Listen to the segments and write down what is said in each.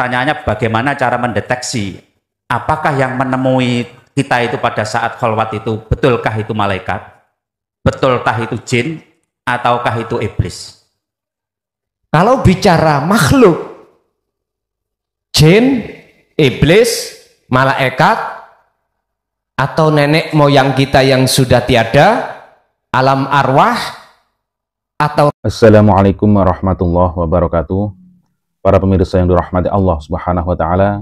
pertanyaannya bagaimana cara mendeteksi apakah yang menemui kita itu pada saat kholwat itu betulkah itu malaikat, betulkah itu jin, ataukah itu iblis? Kalau bicara makhluk, jin, iblis, malaikat, atau nenek moyang kita yang sudah tiada, alam arwah, atau... Assalamualaikum warahmatullahi wabarakatuh. Para pemirsa yang dirahmati Allah Subhanahu wa taala,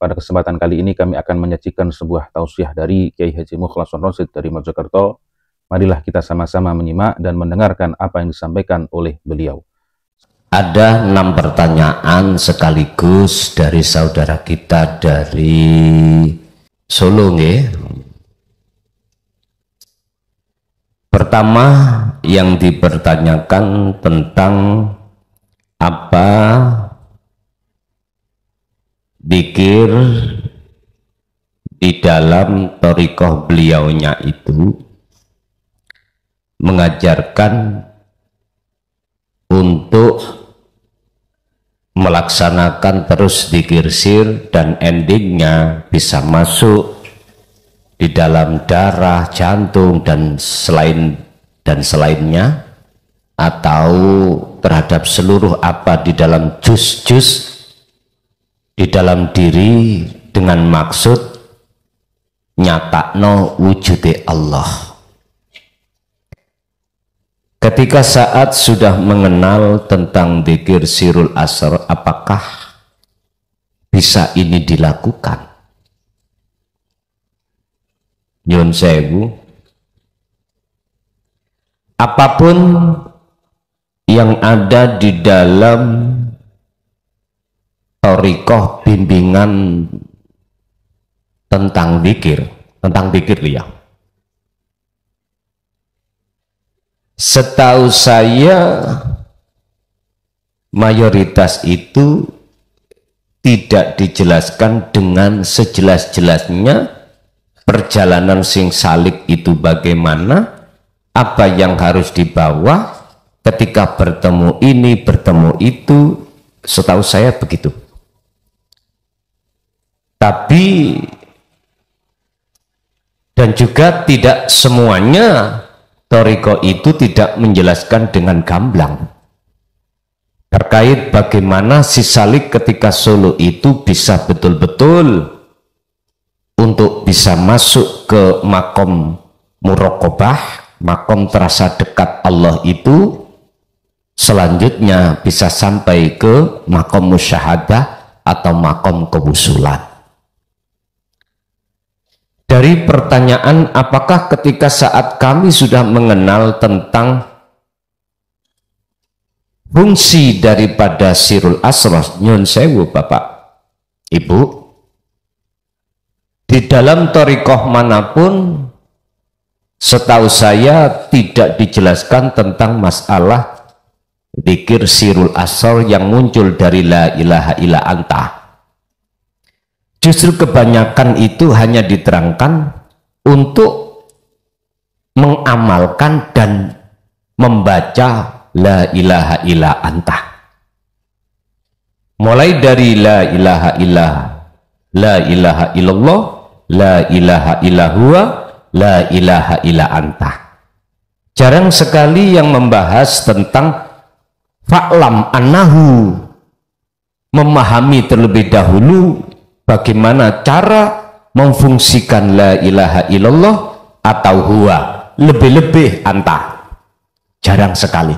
pada kesempatan kali ini kami akan menyajikan sebuah tausiah dari Kiai Haji Mukhlason Rosid dari Mojokerto. Marilah kita sama-sama menyimak dan mendengarkan apa yang disampaikan oleh beliau. Ada 6 pertanyaan sekaligus dari saudara kita dari Solo, nggih. Pertama yang dipertanyakan tentang apa zikir di dalam thariqah beliaunya itu mengajarkan untuk melaksanakan terus zikir sir dan endingnya bisa masuk di dalam darah, jantung dan selainnya, atau terhadap seluruh apa di dalam juz-juz di dalam diri dengan maksud nyatakno wujude Allah. Ketika saat sudah mengenal tentang zikir sirul asr, apakah bisa ini dilakukan? Nyun sewu, apapun yang ada di dalam thariqah bimbingan tentang zikir ya. Setahu saya mayoritas itu tidak dijelaskan dengan sejelas-jelasnya perjalanan sing salik itu bagaimana, apa yang harus dibawa ketika bertemu ini, bertemu itu. Setahu saya begitu. Tapi dan juga tidak semuanya thariqah itu tidak menjelaskan dengan gamblang terkait bagaimana si salik ketika solo itu bisa betul-betul untuk bisa masuk ke makom muraqabah, makom terasa dekat Allah itu, selanjutnya bisa sampai ke makom musyahadah atau makom kewusulan. Dari pertanyaan apakah ketika saat kami sudah mengenal tentang fungsi daripada sirul asrar, nyun sewu Bapak Ibu, di dalam thariqah manapun setahu saya tidak dijelaskan tentang masalah zikir sirul asrar yang muncul dari la ilaha illa anta. Justru kebanyakan itu hanya diterangkan untuk mengamalkan dan membaca la ilaha illa anta. Mulai dari la ilaha illa, la ilaha illallah, la ilaha illa huwa, la ilaha illa anta. Jarang sekali yang membahas tentang fa'lam annahu, memahami terlebih dahulu bagaimana cara memfungsikan la ilaha illallah atau huwa, lebih-lebih anta. Jarang sekali.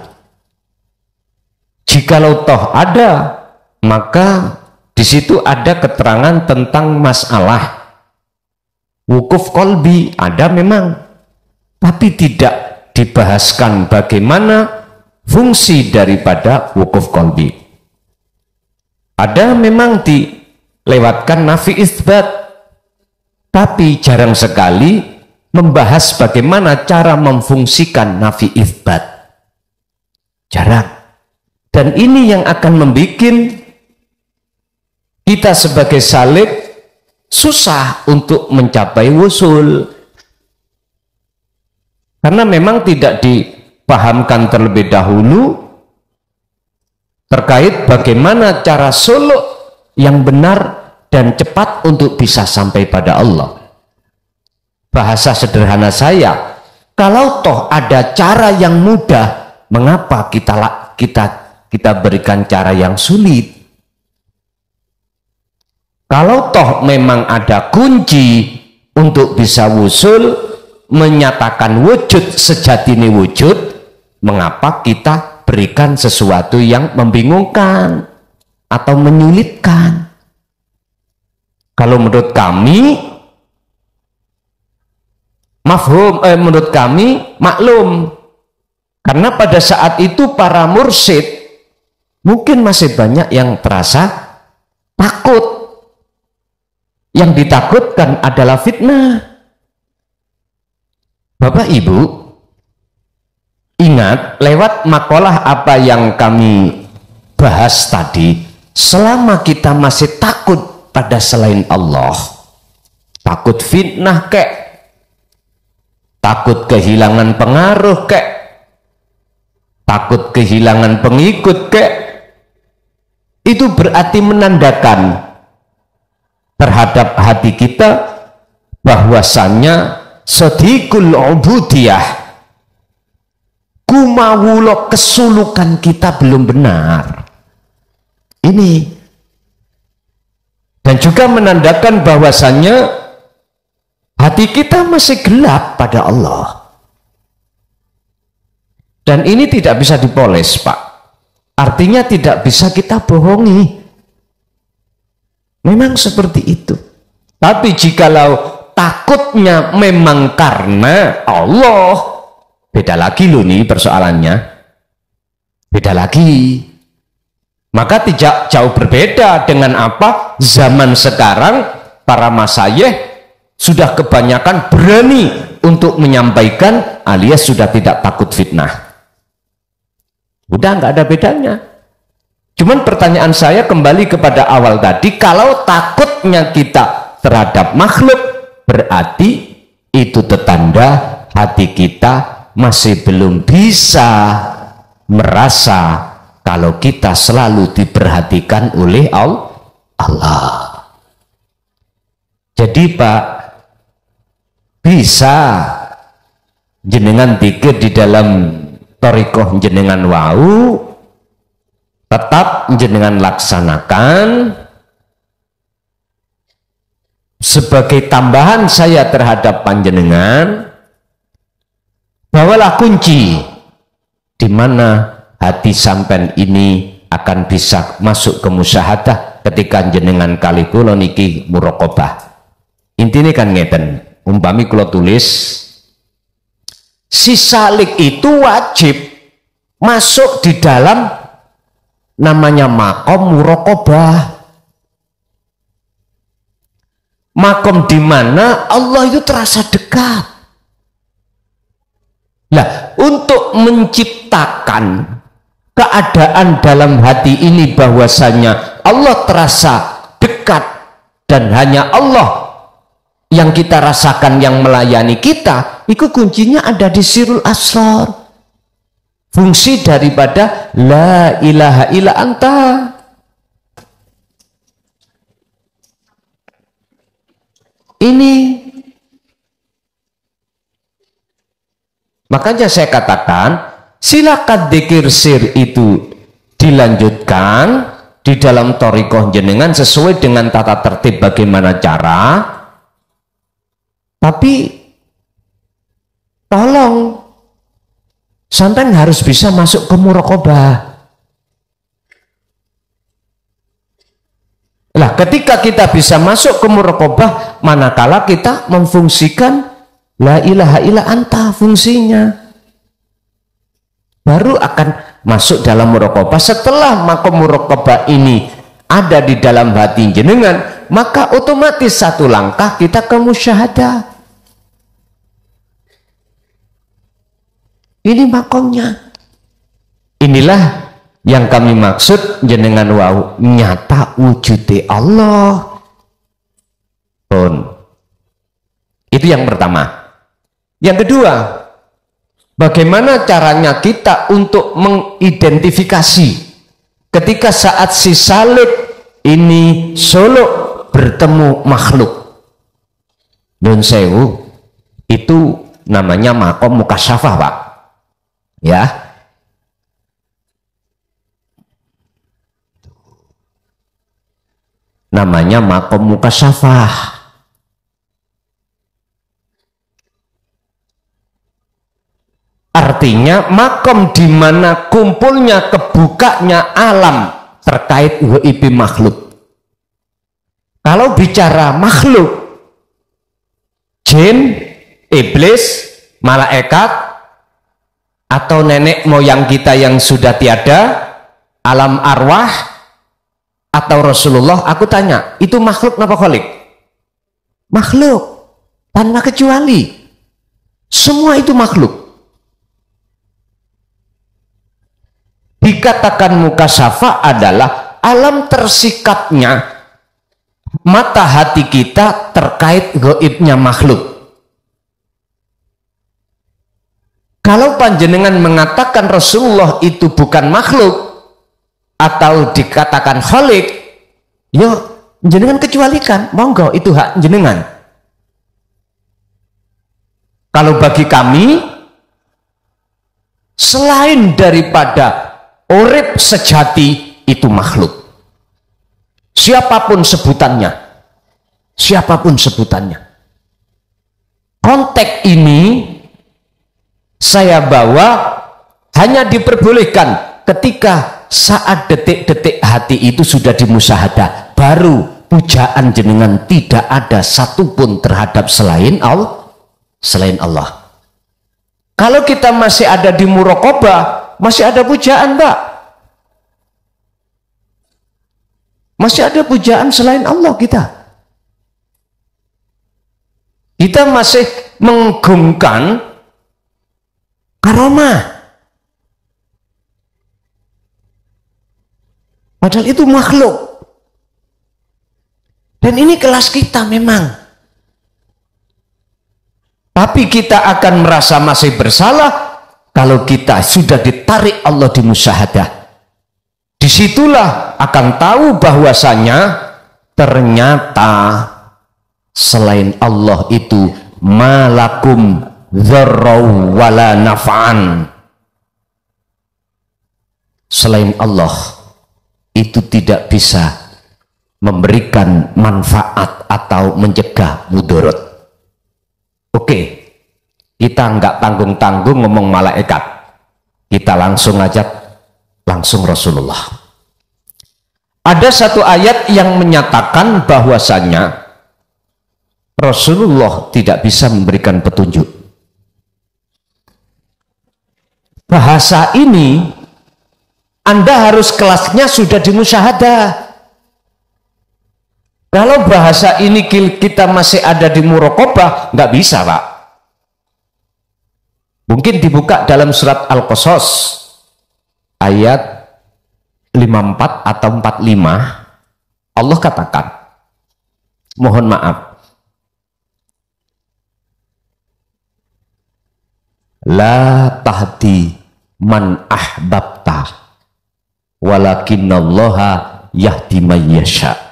Jikalau toh ada, maka di situ ada keterangan tentang masalah wukuf kolbi, ada memang, tapi tidak dibahaskan bagaimana fungsi daripada wukuf kolbi. Ada memang dilewatkan nafi isbat, tapi jarang sekali membahas bagaimana cara memfungsikan nafi isbat. Jarang. Dan ini yang akan membuat kita sebagai salik susah untuk mencapai wusul, karena memang tidak dipahamkan terlebih dahulu terkait bagaimana cara suluk yang benar dan cepat untuk bisa sampai pada Allah. Bahasa sederhana saya, kalau toh ada cara yang mudah, mengapa kita berikan cara yang sulit? Kalau toh memang ada kunci untuk bisa wusul, menyatakan wujud sejatine wujud, mengapa kita berikan sesuatu yang membingungkan atau menyulitkan? Kalau menurut kami mafhum, menurut kami maklum, karena pada saat itu para mursyid mungkin masih banyak yang terasa takut. Yang ditakutkan adalah fitnah. Bapak Ibu, ingat lewat makalah apa yang kami bahas tadi, selama kita masih takut pada selain Allah, takut fitnah kek, takut kehilangan pengaruh kek, takut kehilangan pengikut kek, itu berarti menandakan terhadap hati kita bahwasannya sadiqul ubudiyah, kumawulo kesulukan kita belum benar. Ini dan juga menandakan bahwasannya hati kita masih gelap pada Allah. Dan ini tidak bisa dipoles, Pak. Artinya tidak bisa kita bohongi. Memang seperti itu. Tapi jikalau takutnya memang karena Allah, beda lagi loh nih persoalannya. Beda lagi. Maka tidak jauh berbeda dengan apa zaman sekarang para masyayikh sudah kebanyakan berani untuk menyampaikan alias sudah tidak takut fitnah. Udah nggak ada bedanya. Cuman pertanyaan saya kembali kepada awal tadi, kalau takutnya kita terhadap makhluk, berarti itu tetanda hati kita masih belum bisa merasa kalau kita selalu diperhatikan oleh Allah. Jadi Pak, bisa jenengan pikir di dalam thariqah jenengan wau, tetap jenengan laksanakan. Sebagai tambahan saya terhadap panjenengan, bawalah kunci di mana hati sampean ini akan bisa masuk ke musyahadah ketika jenengan kali kula niki muraqabah. Intine kan ngeten, umpami kula tulis si salik itu wajib masuk di dalam namanya makom muraqabah. Makom di mana Allah itu terasa dekat. Nah, untuk menciptakan keadaan dalam hati ini bahwasanya Allah terasa dekat dan hanya Allah yang kita rasakan yang melayani kita, itu kuncinya ada di sirul asrar. Fungsi daripada la ilaha illa anta. Ini makanya saya katakan silakan dzikir sir itu dilanjutkan di dalam thariqah jenengan sesuai dengan tata tertib bagaimana cara, tapi tolong sampai harus bisa masuk ke muraqabah. Lah, ketika kita bisa masuk ke muraqabah, manakala kita memfungsikan la ilaha illa anta fungsinya, baru akan masuk dalam muraqabah. Setelah makom muraqabah ini ada di dalam hati jenengan, maka otomatis satu langkah kita ke musyahadah. Ini makomnya. Inilah yang kami maksud jenengan wau nyata wujudnya Allah. Itu yang pertama. Yang kedua, bagaimana caranya kita untuk mengidentifikasi ketika saat si salik ini Solo bertemu makhluk. Nun sewu, itu namanya makom mukasyafah, Pak. Ya. Namanya makom mukasyafah. Artinya makom di mana kumpulnya, kebukanya alam terkait gaib makhluk. Kalau bicara makhluk, jin, iblis, malaikat, atau nenek moyang kita yang sudah tiada, alam arwah, atau Rasulullah, aku tanya, itu makhluk apa khalik? Makhluk, tanpa kecuali. Semua itu makhluk. Dikatakan mukasyafah adalah alam tersikapnya mata hati kita terkait gaibnya makhluk. Kalau panjenengan mengatakan Rasulullah itu bukan makhluk atau dikatakan khalik, yo jenengan kecualikan, monggo, itu hak jenengan. Kalau bagi kami, selain daripada urip sejati, itu makhluk. Siapapun sebutannya, siapapun sebutannya. Konteks ini saya bawa hanya diperbolehkan ketika saat detik-detik hati itu sudah dimusyahadah, baru pujaan jenengan tidak ada satupun terhadap selain Allah. Kalau kita masih ada di muraqabah, masih ada pujaan, Pak. Masih ada pujaan selain Allah kita. Kita masih mengagungkan karomah. Padahal itu makhluk. Dan ini kelas kita memang. Tapi kita akan merasa masih bersalah kalau kita sudah ditarik Allah di musyahadah. Disitulah akan tahu bahwasanya ternyata selain Allah itu malakum dzarrau wala naf'an. Selain Allah itu tidak bisa memberikan manfaat atau mencegah mudarat. Oke, kita nggak tanggung-tanggung ngomong malaikat, kita langsung Rasulullah. Ada satu ayat yang menyatakan bahwasanya Rasulullah tidak bisa memberikan petunjuk. Bahasa ini Anda harus kelasnya sudah dimusyahadah. Kalau bahasa ini kita masih ada di muraqabah, nggak bisa, Pak. Mungkin dibuka dalam surat Al-Qasas ayat 54 atau 45. Allah katakan, mohon maaf, la tahdi man ahbabta walakinallaha yahdi man yasha.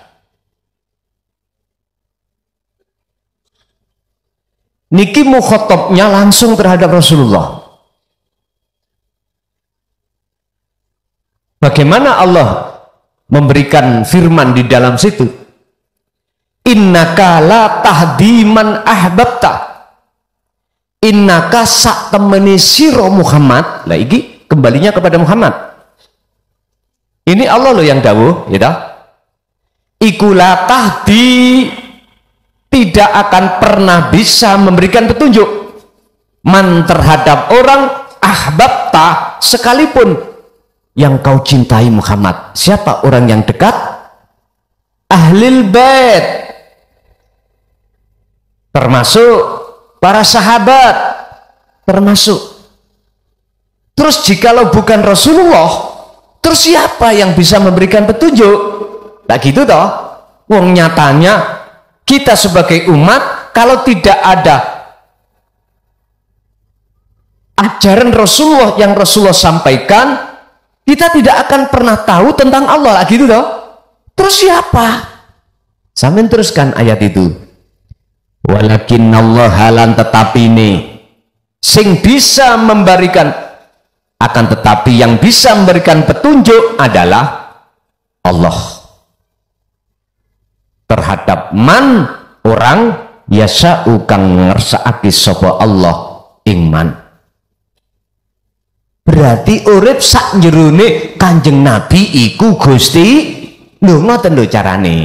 Niki mukhatabnya langsung terhadap Rasulullah. Bagaimana Allah memberikan firman di dalam situ? Innaka la tahdi man ahbabta. Innaka sak temeni siro Muhammad. Lah iki kembalinya kepada Muhammad. Ini Allah loh yang dawuh, gitu. Iku la tahdi, tidak akan pernah bisa memberikan petunjuk man terhadap orang ahbabta, sekalipun yang kau cintai Muhammad. Siapa orang yang dekat? Ahlul bait, termasuk para sahabat, termasuk. Terus jikalau bukan Rasulullah, terus siapa yang bisa memberikan petunjuk? Nah gitu toh. Wong nyatanya kita sebagai umat, kalau tidak ada ajaran Rasulullah yang Rasulullah sampaikan, kita tidak akan pernah tahu tentang Allah. Gitu toh. Terus siapa? Sampeyan teruskan ayat itu. Walakinnallaha lan tetapi ini sing bisa memberikan, akan tetapi yang bisa memberikan petunjuk adalah Allah terhadap man orang yasa'u kang ngersakake sapa Allah ingman. Berarti urip sak jerone Kanjeng Nabi iku Gusti. Lho ngoten lho carane.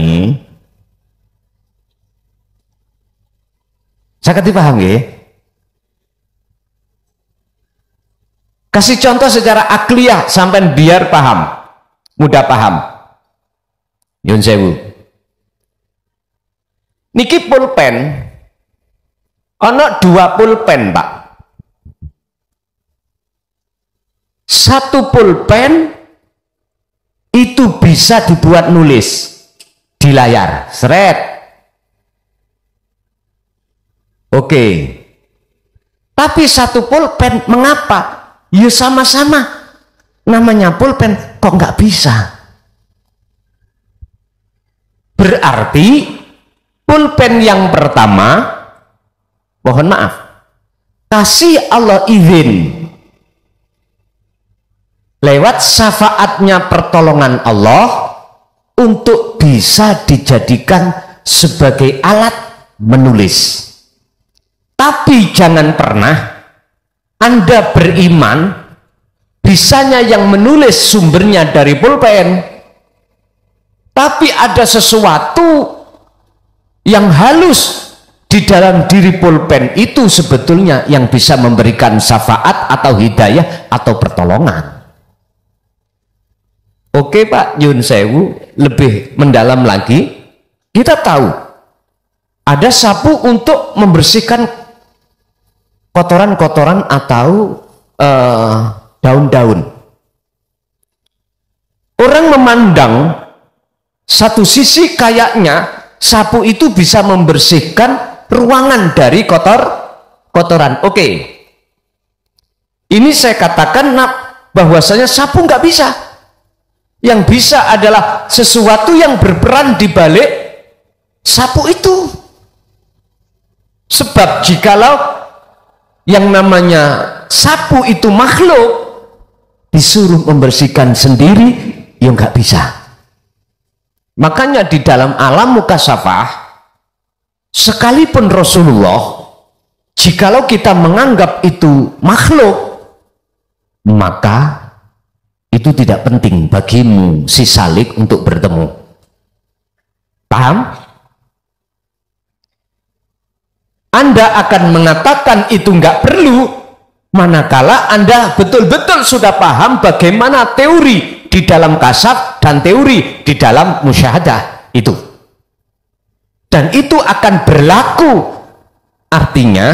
Saged dipaham nggih? Kasih contoh secara akliyah sampai biar paham, mudah paham. Nyun sewu. Niki pulpen, ono 2 pulpen, Pak. Satu pulpen itu bisa dibuat nulis di layar, seret. Oke. Tapi satu pulpen mengapa? Ya sama-sama namanya pulpen, kok nggak bisa? Berarti pulpen yang pertama, mohon maaf, kasih Allah izin lewat syafaatnya pertolongan Allah untuk bisa dijadikan sebagai alat menulis. Tapi jangan pernah Anda beriman bisanya yang menulis sumbernya dari pulpen, tapi ada sesuatu yang halus di dalam diri pulpen itu sebetulnya yang bisa memberikan syafaat atau hidayah atau pertolongan. Oke Pak Yun Sewu, lebih mendalam lagi, kita tahu ada sapu untuk membersihkan kotoran-kotoran atau daun-daun. Orang memandang satu sisi kayaknya sapu itu bisa membersihkan ruangan dari kotoran. Oke. Ini saya katakan bahwasanya sapu nggak bisa. Yang bisa adalah sesuatu yang berperan di balik sapu itu. Sebab jikalau yang namanya sapu itu makhluk disuruh membersihkan sendiri, ya nggak bisa. Makanya di dalam alam mukasyafah, sekalipun Rasulullah, jikalau kita menganggap itu makhluk, maka itu tidak penting bagimu si salik untuk bertemu. Paham? Anda akan mengatakan itu nggak perlu manakala Anda betul-betul sudah paham bagaimana teori di dalam kasaf dan teori di dalam musyahadah itu. Dan itu akan berlaku. Artinya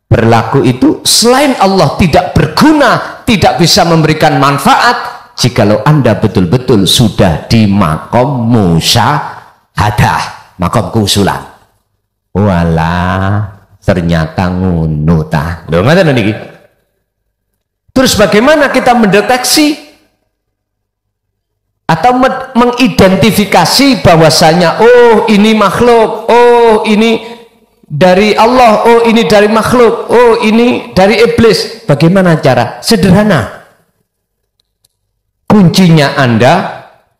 berlaku itu selain Allah tidak berguna, tidak bisa memberikan manfaat jikalau Anda betul-betul sudah di makom musyahadah, makom keusulan. Walah, ternyata ngono ta. Lho ngoten niki. Terus bagaimana kita mendeteksi atau mengidentifikasi bahwasanya oh ini makhluk, oh ini dari Allah, oh ini dari makhluk, oh ini dari iblis? Bagaimana cara? Sederhana. Kuncinya Anda,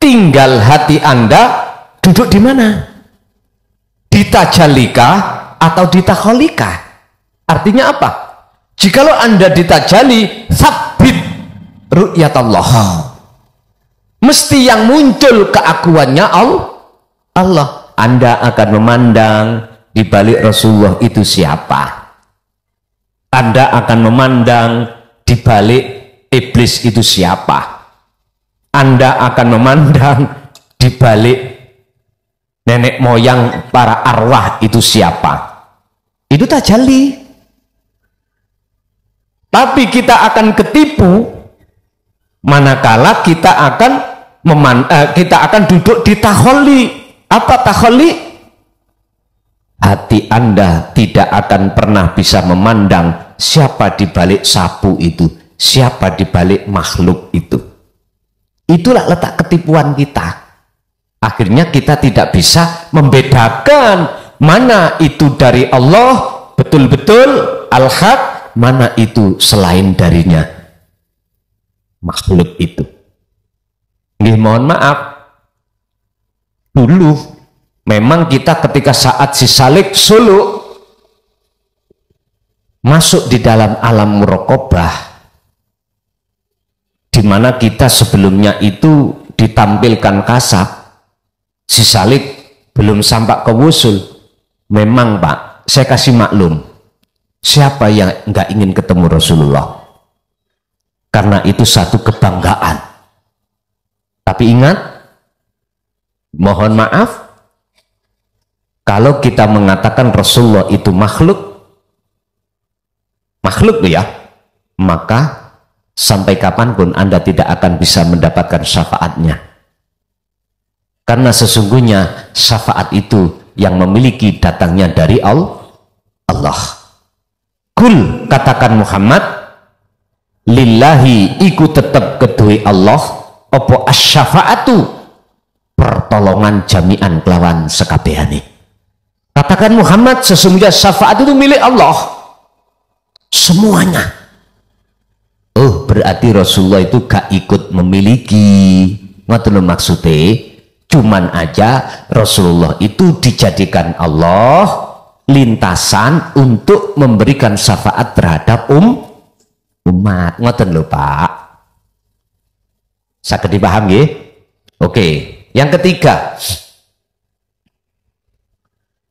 tinggal hati Anda duduk di mana? Ditajallika atau ditakholika. Artinya apa? Jikalau Anda ditajali, sabit ru'yat Allah. Mesti yang muncul keakuannya Allah. Anda akan memandang di balik Rasulullah itu siapa. Anda akan memandang di balik iblis itu siapa. Anda akan memandang di balik nenek moyang para arwah itu siapa. Itu tajalli. Tapi kita akan ketipu manakala kita akan duduk di takholi. Apa takholi? Hati Anda tidak akan pernah bisa memandang siapa di balik sapu itu, siapa di balik makhluk itu. Itulah letak ketipuan kita. Akhirnya kita tidak bisa membedakan mana itu dari Allah betul-betul al-haq, mana itu selain darinya makhluk itu. Mohon maaf, dulu memang kita ketika saat si Salik suluk masuk di dalam alam muraqabah, di mana kita sebelumnya itu ditampilkan kasab, si Salik belum sampai ke wusul. Memang Pak, saya kasih maklum, siapa yang nggak ingin ketemu Rasulullah? Karena itu satu kebanggaan. Tapi ingat, mohon maaf, kalau kita mengatakan Rasulullah itu makhluk ya, maka sampai kapanpun Anda tidak akan bisa mendapatkan syafaatnya. Karena sesungguhnya syafaat itu yang memiliki datangnya dari Allah. Kul, katakan Muhammad, lillahi iku tetap kedui Allah opo asyafaatu pertolongan jami'an kelawan sekabehane. Katakan Muhammad, sesungguhnya syafaat itu milik Allah semuanya. Oh, berarti Rasulullah itu gak ikut memiliki, ngoten maksudnya. Cuman aja Rasulullah itu dijadikan Allah lintasan untuk memberikan syafaat terhadap umat. Ngoten lho Pak. Saged dipaham nggih? Oke. Yang ketiga,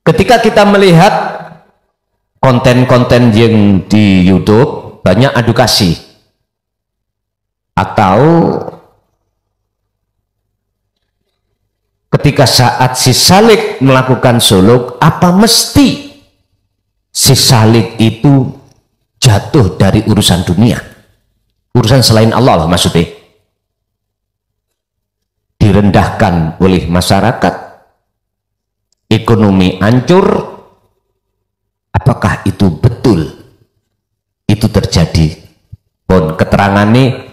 ketika kita melihat konten-konten yang di YouTube banyak edukasi atau ketika saat si Salik melakukan suluk, apa mesti si Salik itu jatuh dari urusan dunia, urusan selain Allah lah maksudnya, direndahkan oleh masyarakat, ekonomi hancur? Apakah itu betul itu terjadi? Pun keterangannya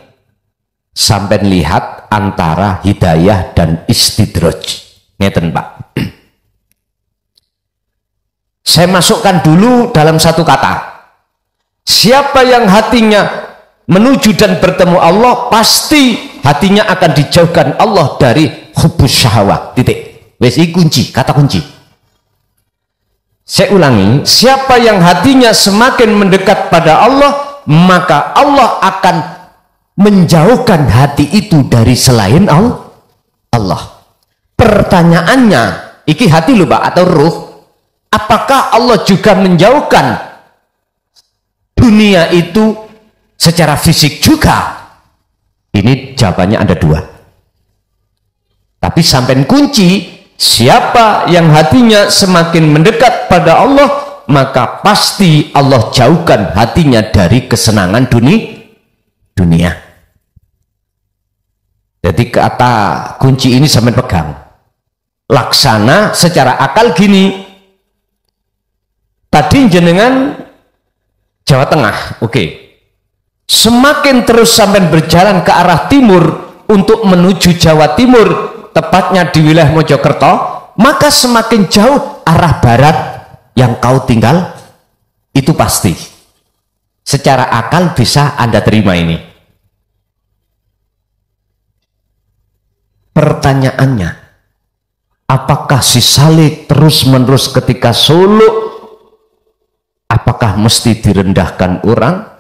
sampai lihat antara hidayah dan istidraj. Ngeten Pak. Saya masukkan dulu dalam satu kata. Siapa yang hatinya menuju dan bertemu Allah, pasti hatinya akan dijauhkan Allah dari hubbus syahwat. Titik. Wes iki kunci, kata kunci. Saya ulangi, siapa yang hatinya semakin mendekat pada Allah, maka Allah akan menjauhkan hati itu dari selain Allah. Pertanyaannya, iki hati lho Pak atau ruh, apakah Allah juga menjauhkan dunia itu secara fisik juga? Ini jawabannya ada dua. Tapi sampai kunci, siapa yang hatinya semakin mendekat pada Allah, maka pasti Allah jauhkan hatinya dari kesenangan dunia. Jadi kata kunci ini sampai pegang. Laksana secara akal gini. Tadi jenengan Jawa Tengah, oke. Semakin terus sampai berjalan ke arah timur untuk menuju Jawa Timur, tepatnya di wilayah Mojokerto, maka semakin jauh arah barat yang kau tinggal, itu pasti. Secara akal bisa Anda terima ini. Pertanyaannya, apakah si Salik terus-menerus ketika suluk, apakah mesti direndahkan orang?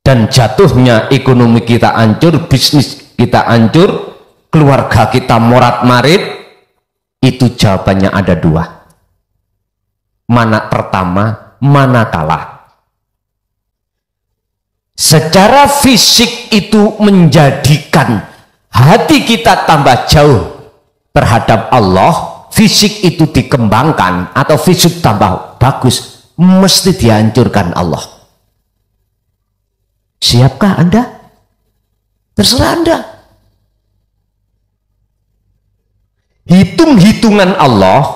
Dan jatuhnya ekonomi kita hancur, bisnis kita hancur, keluarga kita morat-marit? Itu jawabannya ada dua. Mana pertama, mana kalah. Secara fisik itu menjadikan hati kita tambah jauh terhadap Allah, fisik itu dikembangkan atau fisik tambah bagus, mesti dihancurkan Allah. Siapkah Anda? Terserah Anda. Hitung-hitungan Allah,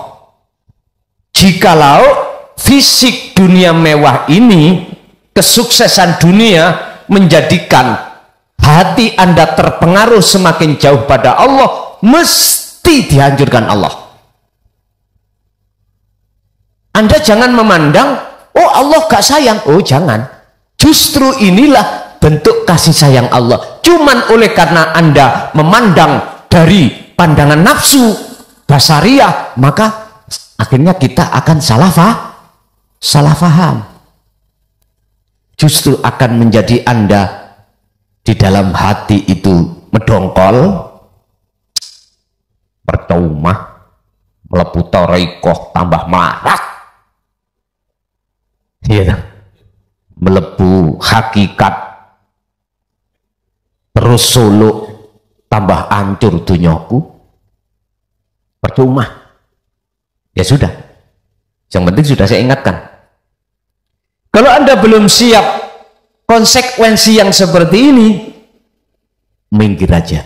jikalau fisik dunia mewah ini, kesuksesan dunia menjadikan hati Anda terpengaruh semakin jauh pada Allah, mesti pasti dihancurkan Allah. Anda jangan memandang, oh Allah gak sayang. Oh jangan. Justru inilah bentuk kasih sayang Allah. Cuman oleh karena Anda memandang dari pandangan nafsu basariah, maka akhirnya kita akan salah faham. Justru akan menjadi Anda di dalam hati itu mendongkol, percuma, melebu tarekoh tambah melarat, ya, melebu hakikat terus suluk tambah hancur dunyaku, percuma. Ya sudah, yang penting sudah saya ingatkan, kalau Anda belum siap konsekuensi yang seperti ini, minggir aja,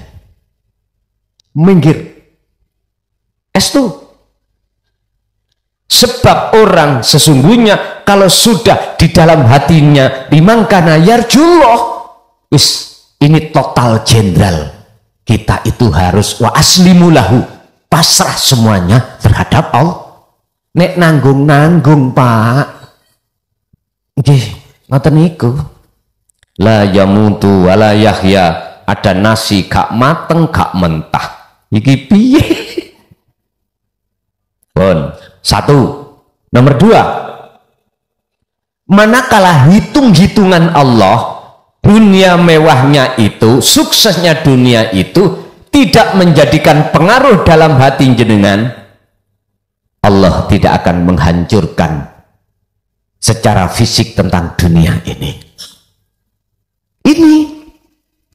minggir. Sebab orang sesungguhnya kalau sudah di dalam hatinya limangkana yarjullah, wis ini total jenderal, kita itu harus wa aslimulahu, pasrah semuanya terhadap Allah. Nek nanggung Pak, nggih ngoten niku. La yamutu wala yahya, ada nasi gak mateng gak mentah, iki piye? Bon, satu. Nomor dua, manakala hitung-hitungan Allah, dunia mewahnya itu, suksesnya dunia itu tidak menjadikan pengaruh dalam hati jenengan, Allah tidak akan menghancurkan secara fisik tentang dunia ini.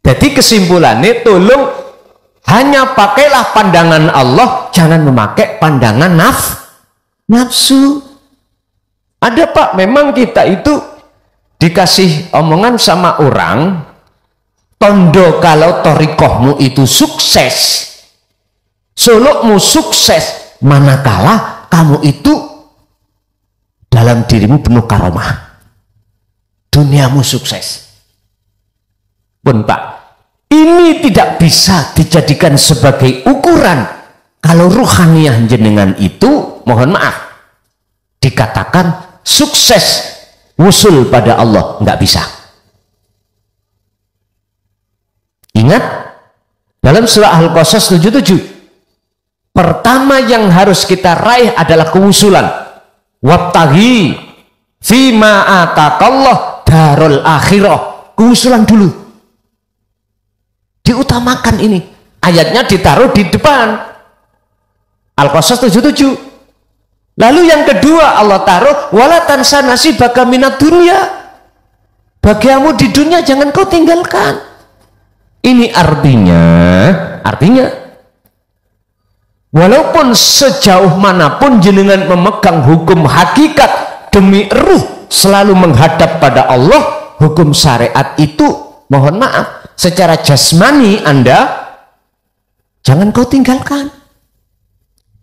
Jadi kesimpulannya, tolong hanya pakailah pandangan Allah, jangan memakai pandangan nafsu. Ada Pak, memang kita itu dikasih omongan sama orang, tondo kalau torikohmu itu sukses, sulukmu sukses, manakala kamu itu dalam dirimu penuh karomah, duniamu sukses. Pun Pak, ini tidak bisa dijadikan sebagai ukuran kalau ruhaniyah jenengan itu, mohon maaf, dikatakan sukses wusul pada Allah, nggak bisa. Ingat dalam surah Al-Qasas 77, pertama yang harus kita raih adalah kewusulan. Wabtaghi fima atakallah darul akhirah, kewusulan dulu diutamakan. Ini ayatnya ditaruh di depan Al-Qasas 77. Lalu yang kedua Allah taruh wala tansa nasibaka minad dunya, bagiamu di dunia jangan kau tinggalkan. Ini artinya walaupun sejauh manapun jenengan memegang hukum hakikat demi ruh selalu menghadap pada Allah, hukum syariat itu mohon maaf secara jasmani Anda jangan kau tinggalkan.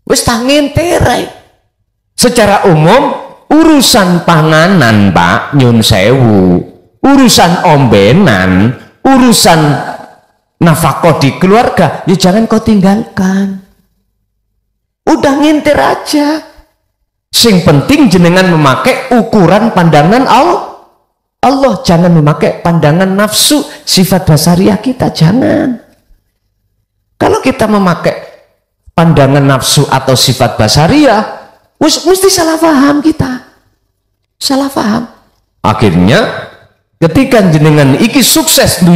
Wis tangen terai. Secara umum urusan panganan Pak, nyun sewu, urusan ombenan, urusan nafkah di keluarga, ya jangan kau tinggalkan. Udah ngintir aja. Sing penting jenengan memakai ukuran pandangan Allah, jangan memakai pandangan nafsu sifat basariah kita, jangan. Kalau kita memakai pandangan nafsu atau sifat basariah, mesti salah paham kita, salah paham. Akhirnya ketika jenengan iki sukses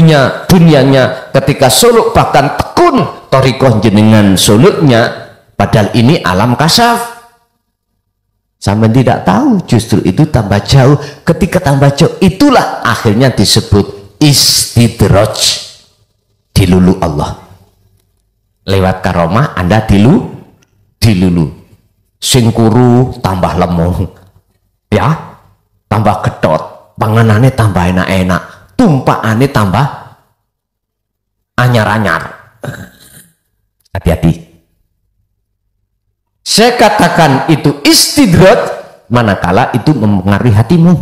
dunianya, ketika suluk bahkan tekun torikoh jenengan suluknya, padahal ini alam kasaf. Sampai tidak tahu justru itu tambah jauh. Ketika tambah jauh itulah akhirnya disebut istidraj, dilulu Allah. Lewat karomah Anda dilulu. Sing kuru tambah lemong, ya, tambah gedot, panganannya tambah enak-enak, tumpaannya tambah anyar-anyar. Hati-hati. Saya katakan itu istidraj manakala itu mempengaruhi hatimu.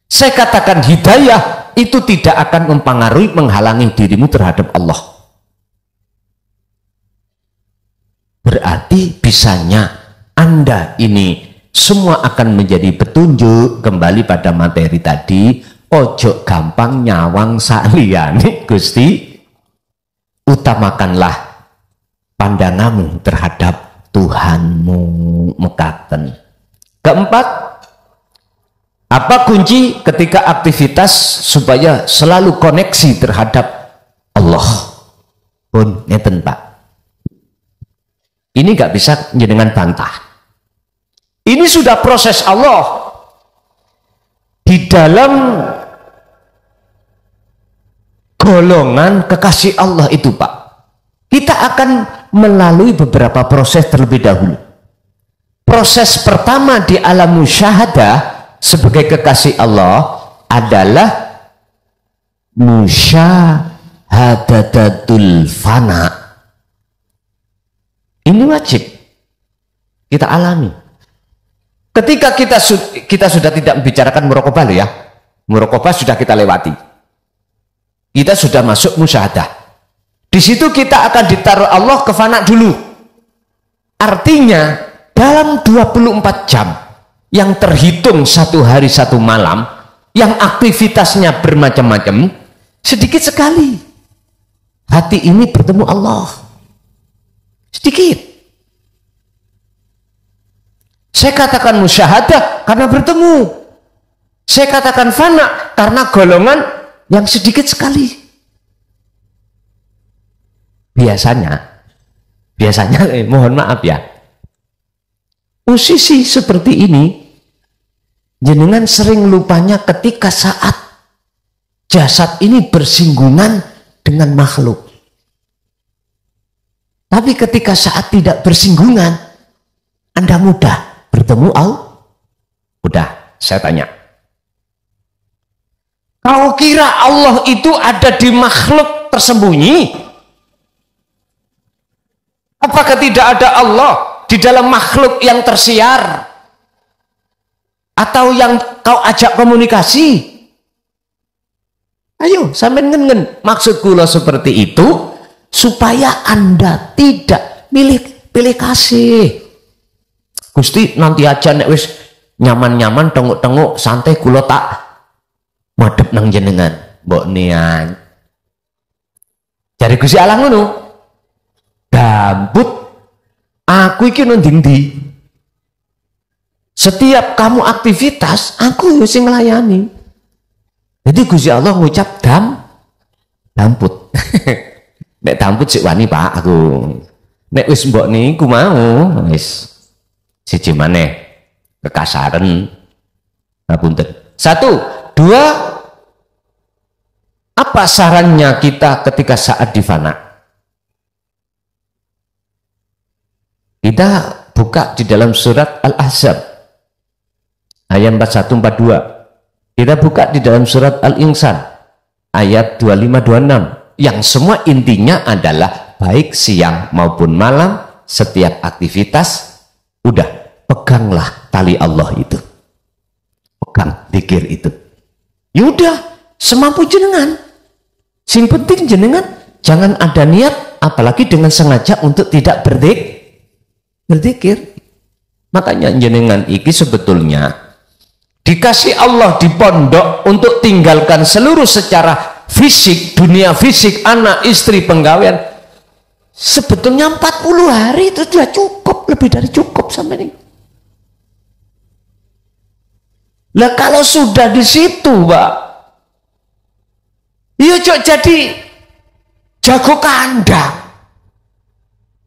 Saya katakan hidayah itu tidak akan mempengaruhi, menghalangi dirimu terhadap Allah. berarti bisanya Anda ini semua akan menjadi petunjuk. Kembali pada materi tadi, ojo gampang nyawang saliyane Gusti, utamakanlah pandanganmu terhadap Tuhanmu mekaten. Keempat, apa kunci ketika aktivitas supaya selalu koneksi terhadap Allah? Pun ngeten Pak, ini gak bisa jenengan bantah. Ini sudah proses Allah di dalam golongan kekasih Allah itu Pak. Kita akan melalui beberapa proses terlebih dahulu. Proses pertama di alam musyahadah sebagai kekasih Allah adalah musyahadatul fana. Ini wajib kita alami. Ketika kita sudah tidak membicarakan muraqabah ya, muraqabah sudah kita lewati. Kita sudah masuk musyahadah. Di situ kita akan ditaruh Allah ke fana dulu. Artinya dalam 24 jam yang terhitung satu hari satu malam, yang aktivitasnya bermacam-macam, sedikit sekali hati ini bertemu Allah. Sedikit. Saya katakan musyahadah karena bertemu. Saya katakan fana karena golongan yang sedikit sekali. Biasanya mohon maaf ya, posisi seperti ini jenengan sering lupanya ketika saat jasad ini bersinggungan dengan makhluk. Tapi ketika saat tidak bersinggungan, Anda mudah bertemu Allah. Udah, saya tanya. Kau kira Allah itu ada di makhluk tersembunyi? Apakah tidak ada Allah di dalam makhluk yang tersiar? Atau yang kau ajak komunikasi? Ayo, sampean ngen-ngen. Maksud kula seperti itu supaya Anda tidak pilih kasih. Gusti nanti aja nek wis nyaman-nyaman tenguk-tenguk santai kula tak madhep nang jenengan. Mbok nian. Jare Gusti Allah ngono. Gambut aku iki nang ndi? Setiap kamu aktivitas aku sing nglayani. Jadi Gusti Allah ngucap damput. Nek damput sik wani Pak aku. Nek wis mbok niku mau wis siji maneh kekasaran. Ngapunten. 1, 2, apa sarannya kita ketika saat di fana? Kita buka di dalam surat Al-Ahzab ayat 41-42. Kita buka di dalam surat Al-Insan ayat 25-26, yang semua intinya adalah baik siang maupun malam, setiap aktivitas udah peganglah tali Allah itu, pegang zikir itu. Yaudah semampu jenengan, sing penting jenengan jangan ada niat apalagi dengan sengaja untuk tidak berzikir. Makanya jenengan iki sebetulnya dikasih Allah di pondok untuk tinggalkan seluruh secara fisik, dunia fisik, anak, istri, penggawean. Sebetulnya 40 hari itu sudah cukup, lebih dari cukup sampai ini. Lah kalau sudah di situ, Pak, ya jadi jago kandang.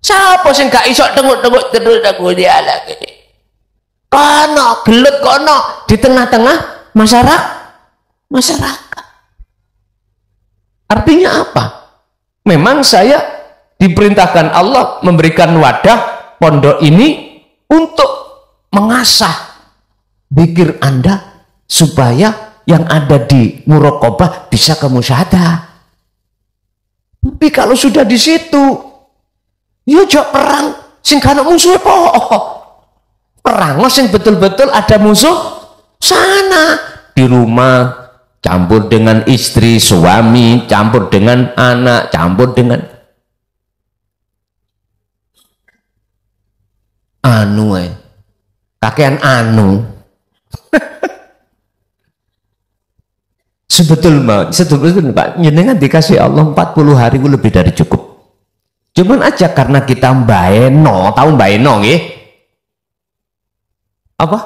Siapa sing gak iso tenguk-tenguk terus aku dia lagi. Kono gelut kono di tengah-tengah masyarakat. Artinya apa? Memang saya diperintahkan Allah memberikan wadah pondok ini untuk mengasah pikir Anda supaya yang ada di muraqabah bisa ke musyahadah. Tapi kalau sudah di situ, ya jok perang sing kana musuh apa? Perang sing betul-betul ada musuh sana. Di rumah campur dengan istri, suami, campur dengan anak, campur dengan anu kakean anu. Sebetulnya Pak, jenengan dikasih Allah 40 hari itu lebih dari cukup. Cuman aja karena kita mbaeno, tahu mbaeno nggih? Apa?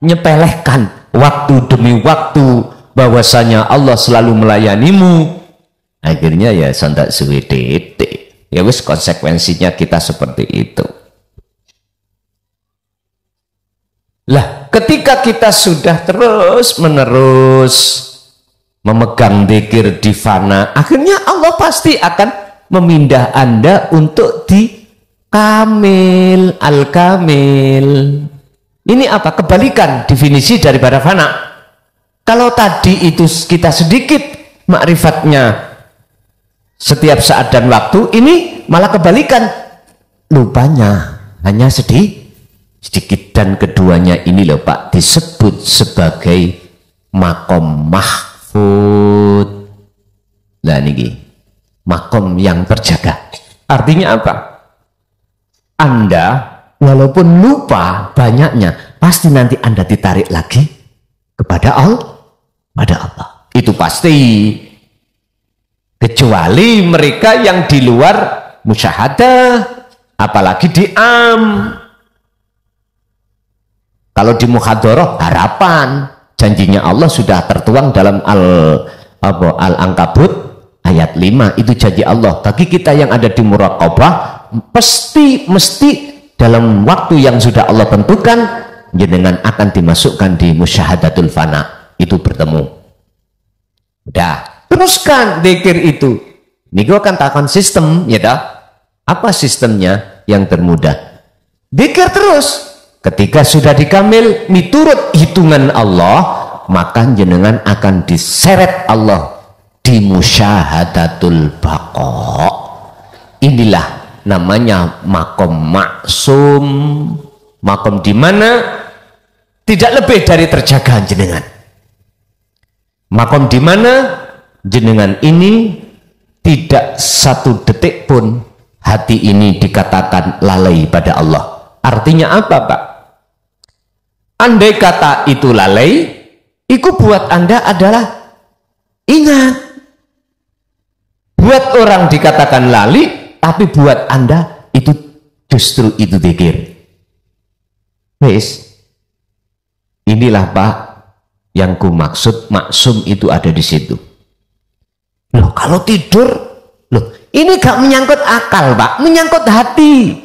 Nyepelehkan waktu demi waktu, bahwasanya Allah selalu melayanimu. Akhirnya ya santak suwe titik. Ya wis, konsekuensinya kita seperti itu. Lah, ketika kita sudah terus menerus memegang dzikir di fana, akhirnya Allah pasti akan memindah Anda untuk di kamil, al-kamil. Ini apa? Kebalikan definisi daripada fana. Kalau tadi itu kita sedikit makrifatnya setiap saat dan waktu, ini malah kebalikan, lupanya hanya sedikit. Dan keduanya ini loh Pak, disebut sebagai makom mahfud. Nah ini makom yang terjaga. Artinya apa? Anda walaupun lupa banyaknya, pasti nanti Anda ditarik lagi kepada Allah. Itu pasti. Kecuali mereka yang di luar musyahadah, apalagi di kalau di muhadharah, harapan janjinya Allah sudah tertuang dalam Al-Ankabut ayat 5, itu janji Allah. Bagi kita yang ada di muraqabah, mesti dalam waktu yang sudah Allah tentukan, jenengan akan dimasukkan di musyahadatul fana, itu bertemu. Udah, teruskan dzikir itu. Ini gua akan takon sistem, ya dah. Apa sistemnya yang termudah? Dzikir terus. Ketika sudah dikamil, miturut hitungan Allah, maka jenengan akan diseret Allah di musyahadatul baqa. Inilah namanya makom maksum, makom di mana tidak lebih dari terjaga jenengan. Makom di mana jenengan ini tidak satu detik pun hati ini dikatakan lalai pada Allah. Artinya apa Pak? Andai kata itu lalai, itu buat Anda adalah ingat. Buat orang dikatakan lali, tapi buat Anda itu justru itu dzikir. Wes, inilah Pak yang ku maksud maksum itu ada di situ. Loh, kalau tidur, loh, ini gak menyangkut akal Pak, menyangkut hati.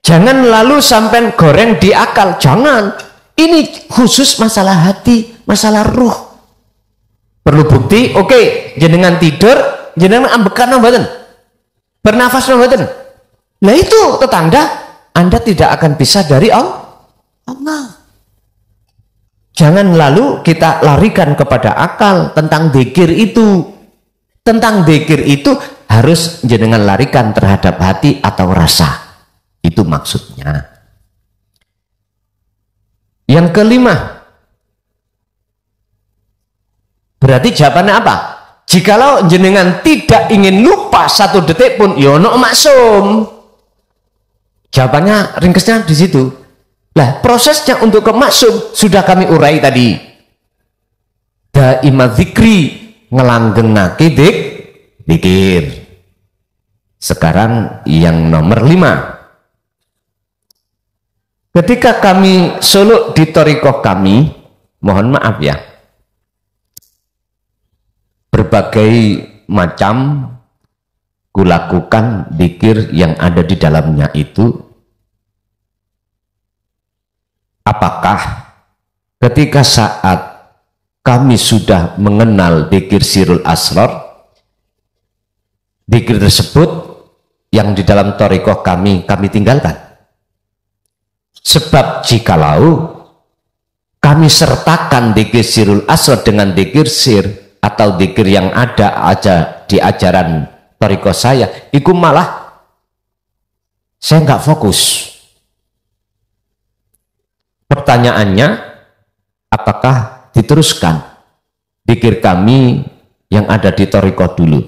Jangan lalu sampai goreng di akal, jangan. Ini khusus masalah hati, masalah ruh. Perlu bukti, oke, jenengan tidur, jenengan ambekan mboten, bernafas mboten. Nah itu tetanda Anda tidak akan bisa dari Allah. Jangan lalu kita larikan kepada akal tentang dzikir itu. Tentang dzikir itu harus jenengan larikan terhadap hati atau rasa. Itu maksudnya. Yang kelima, berarti jawabannya apa? Jikalau jenengan tidak ingin lupa satu detik pun, yono maksum. Jawabannya ringkesnya di situ. Lah, prosesnya untuk ke maksum sudah kami urai tadi. Daima dzikri, ngelanggengake dzikir. Sekarang yang nomor 5. Ketika kami suluk di thariqah kami, mohon maaf ya, berbagai macam kulakukan dzikir yang ada di dalamnya itu, apakah ketika saat kami sudah mengenal dzikir sirul asrar, dzikir tersebut yang di dalam thariqah kami tinggalkan? Sebab jikalau kami sertakan dzikir sirul asrar dengan dzikir sir atau dzikir yang ada aja di ajaran thariqah saya, itu malah saya nggak fokus. Pertanyaannya, apakah diteruskan dzikir kami yang ada di thariqah dulu?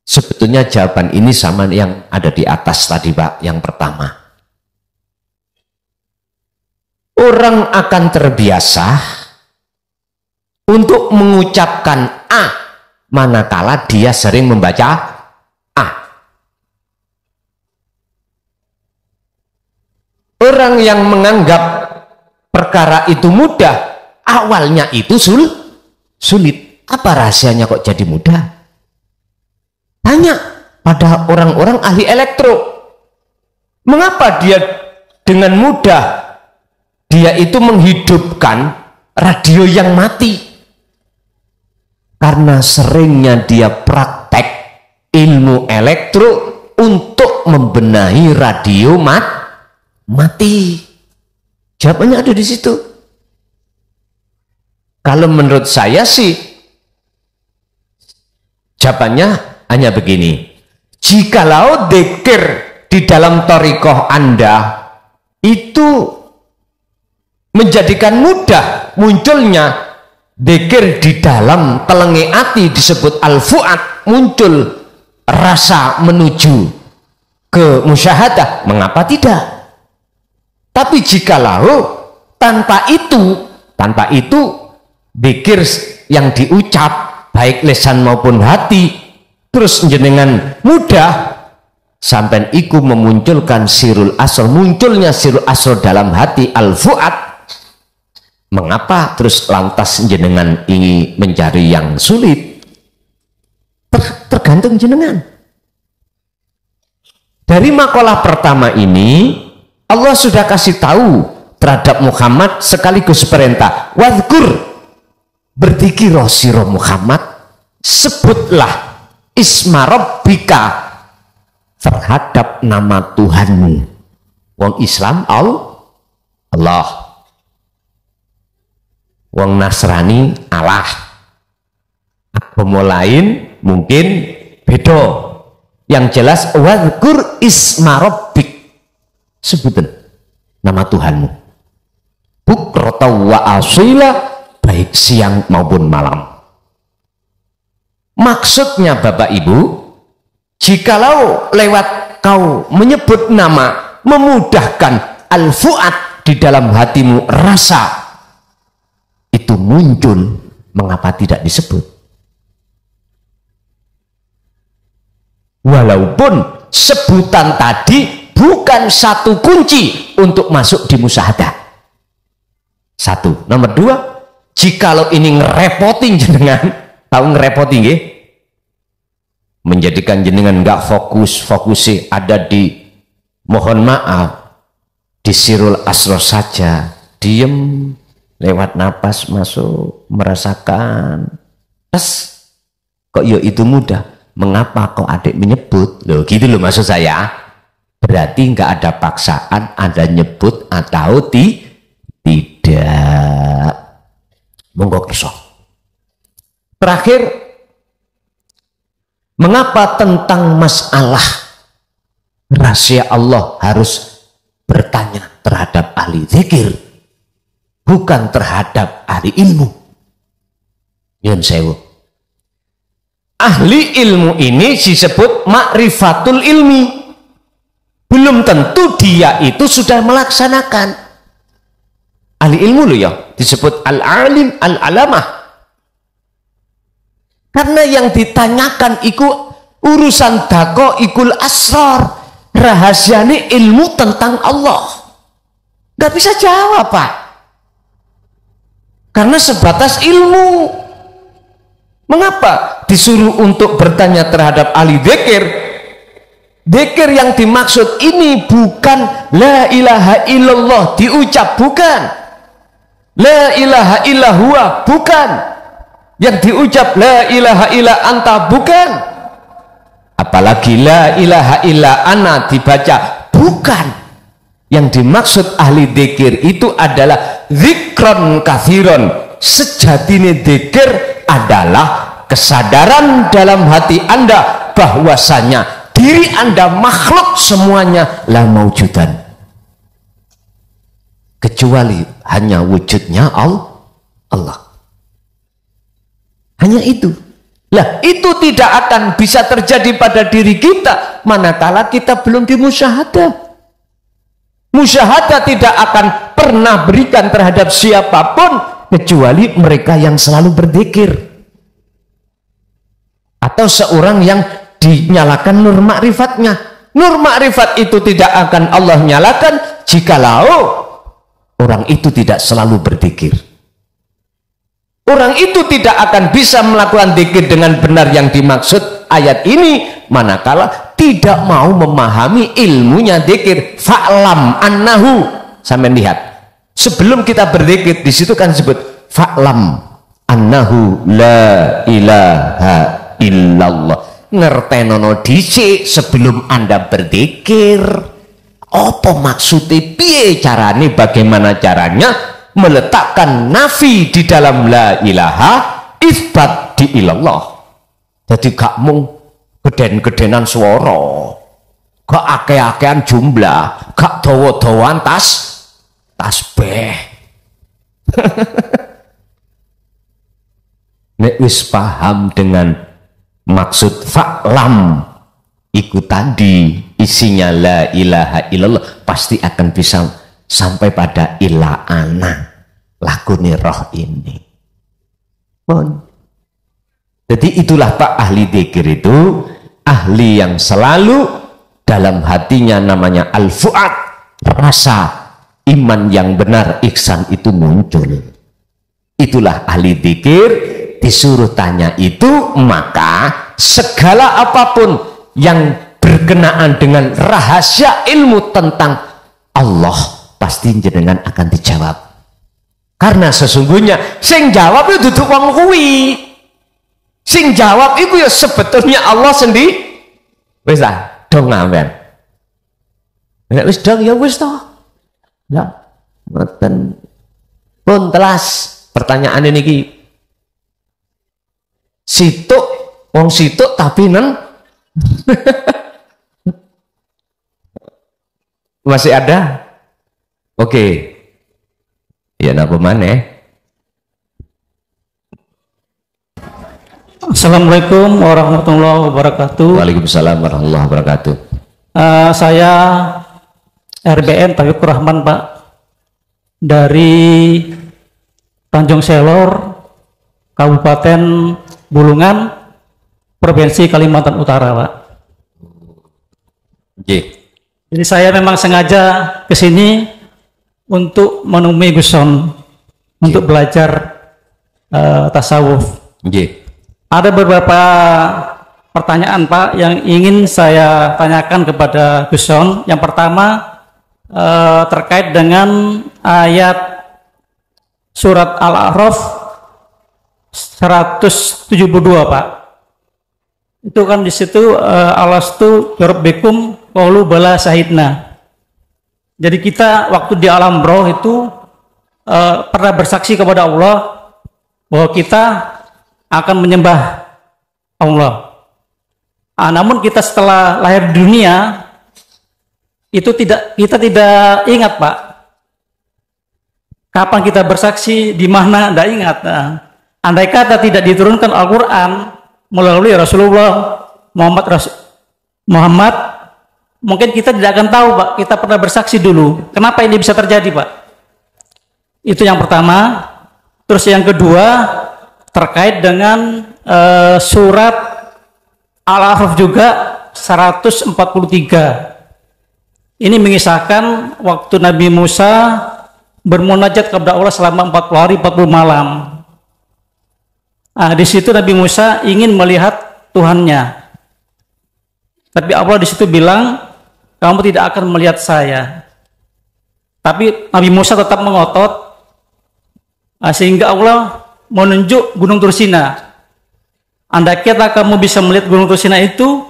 Sebetulnya jawaban ini sama yang ada di atas tadi Pak, yang pertama. Orang akan terbiasa untuk mengucapkan A manakala dia sering membaca A. Orang yang menganggap perkara itu mudah, awalnya itu sulit. Apa rahasianya kok jadi mudah? Tanya pada orang-orang ahli elektro, mengapa dia dengan mudah dia itu menghidupkan radio yang mati? Karena seringnya dia praktek ilmu elektro untuk membenahi radio mati. Jawabannya ada di situ. Kalau menurut saya sih jawabannya hanya begini, jikalau dzikir di dalam thariqah Anda itu menjadikan mudah munculnya dzikir di dalam telengi hati disebut al-fuad, muncul rasa menuju ke musyahadah, mengapa tidak? Tapi jikalau tanpa itu dzikir yang diucap baik lisan maupun hati terus jenengan mudah sampai iku memunculkan sirul asr, munculnya sirul asr dalam hati al-fuad, mengapa terus lantas jenengan ingin mencari yang sulit? Tergantung jenengan. Dari makalah pertama ini Allah sudah kasih tahu terhadap Muhammad sekaligus perintah, wadhkur, berzikirah sira Muhammad, sebutlah isma rabbika, terhadap nama Tuhanmu. Wong Islam Allah, wong Nasrani Allah, agama lain mungkin beda. Yang jelas wadhkur isma rabbik, sebutan nama Tuhanmu bukrata wa asila, baik siang maupun malam. Maksudnya Bapak Ibu, jikalau lewat kau menyebut nama memudahkan al-fuad di dalam hatimu, rasa itu muncul, mengapa tidak disebut? Walaupun sebutan tadi bukan satu kunci untuk masuk di musyahadah. Satu. Nomor dua, jikalau ini ngerepotin jenengan, tahu ngerepotin nggih? Menjadikan jenengan nggak fokusnya ada di, mohon maaf, di sirul asro saja, diem, lewat napas masuk, merasakan, terus kok yo itu mudah, mengapa kok adik menyebut? Loh gitu loh maksud saya. Berarti nggak ada paksaan, ada nyebut atau tidak. Monggo kisah. Terakhir, mengapa tentang masalah rahasia Allah harus bertanya terhadap ahli zikir, bukan terhadap ahli ilmu? Yun sewu. Ahli ilmu ini disebut ma'rifatul ilmi. Belum tentu dia itu sudah melaksanakan. Ahli ilmu loh ya, disebut al-alim, al-alamah. Karena yang ditanyakan iku urusan dako ikul asrar, rahasiane ilmu tentang Allah. Gak bisa jawab Pak, karena sebatas ilmu. Mengapa disuruh untuk bertanya terhadap ahli dzikir? Dzikir yang dimaksud ini bukan la ilaha illallah diucap, bukan. La ilaha illahua, bukan. Yang diucap la ilaha illa anta, bukan. Apalagi la ilaha illa ana dibaca, bukan. Yang dimaksud ahli dzikir itu adalah zikron kathiron. Sejatine dzikir adalah kesadaran dalam hati Anda bahwasanya diri Anda makhluk semuanya la maujudan, kecuali hanya wujudnya Allah. Hanya itu. Lah itu tidak akan bisa terjadi pada diri kita manakala kita belum dimusyahadah. Musyahadah tidak akan pernah berikan terhadap siapapun kecuali mereka yang selalu berzikir atau seorang yang dinyalakan nur ma'rifatnya. Nur ma'rifat itu tidak akan Allah nyalakan jikalau orang itu tidak selalu berzikir. Orang itu tidak akan bisa melakukan zikir dengan benar yang dimaksud ayat ini manakala tidak mau memahami ilmunya zikir. Fa'lam annahu, sampai lihat sebelum kita berzikir di situ kan disebut fa'lam annahu la ilaha illallah. Ngertenono dhisik sebelum Anda berzikir apa maksudnya, piye carane, bagaimana caranya meletakkan nafi di dalam la ilaha, isbat di ilallah. Jadi gak mung geden-gedenan suara, gak ake-akean jumlah, gak dawa-dawaan tasbih. Nek wis paham dengan maksud fa'lam iku tadi isinya la ilaha illallah, pasti akan bisa sampai pada ila ana lakuni roh ini. Jadi itulah Pak, ahli dzikir itu ahli yang selalu dalam hatinya namanya al-fuad, rasa iman yang benar, ihsan itu muncul. Itulah ahli dzikir. Disuruh tanya itu, maka segala apapun yang berkenaan dengan rahasia ilmu tentang Allah pasti jenengan akan dijawab. Karena sesungguhnya sing jawab itu duduk wong kuwi. Sing jawab itu ya sebetulnya Allah sendiri. Wis lah, dong ngamen. Nek wis dong ya wis toh. Ya, ngoten. Pun telas pertanyaan ini ki. Situk wong situk tapi neng masih ada? Oke. Ya napa maneh? Assalamualaikum warahmatullahi wabarakatuh. Waalaikumsalam warahmatullahi wabarakatuh. Saya RBN Taufikur Rahman, Pak, dari Tanjung Selor, Kabupaten Bulungan, Provinsi Kalimantan Utara, Pak. Jadi saya memang sengaja ke sini untuk menemui Guson, untuk belajar tasawuf. Ada beberapa pertanyaan, Pak, yang ingin saya tanyakan kepada Guson. Yang pertama terkait dengan ayat surat Al-A'raf 172, Pak. Itu kan di situ alastu birabbikum qalu bala syahidna. Jadi kita waktu di alam roh itu pernah bersaksi kepada Allah bahwa kita akan menyembah Allah. Namun kita setelah lahir di dunia itu kita tidak ingat, Pak. Kapan kita bersaksi, di mana, tidak ingat. Andai kata tidak diturunkan Al-Quran melalui Rasulullah Muhammad, mungkin kita tidak akan tahu, Pak, kita pernah bersaksi dulu. Kenapa ini bisa terjadi, Pak? Itu yang pertama. Terus yang kedua terkait dengan surat Al-A'raf juga 143. Ini mengisahkan waktu Nabi Musa bermunajat kepada Allah selama 40 hari 40 malam. Di situ Nabi Musa ingin melihat Tuhannya, tapi Allah di situ bilang, kamu tidak akan melihat saya. Tapi Nabi Musa tetap mengotot, sehingga Allah menunjuk Gunung Tursina. Andai kata kamu bisa melihat Gunung Tursina itu,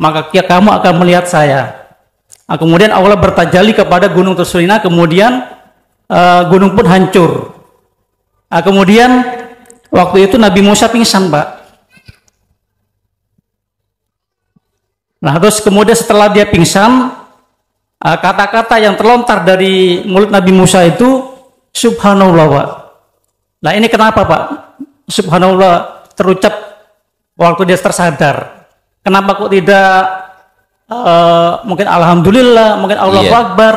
maka kamu akan melihat saya. Kemudian Allah bertajalli kepada Gunung Tursina, kemudian gunung pun hancur. Kemudian waktu itu Nabi Musa pingsan, Pak. Nah, terus kemudian setelah dia pingsan, kata-kata yang terlontar dari mulut Nabi Musa itu Subhanallah, Pak. Nah, ini kenapa, Pak? Subhanallah terucap waktu dia tersadar. Kenapa kok tidak mungkin alhamdulillah, mungkin Allahu Akbar.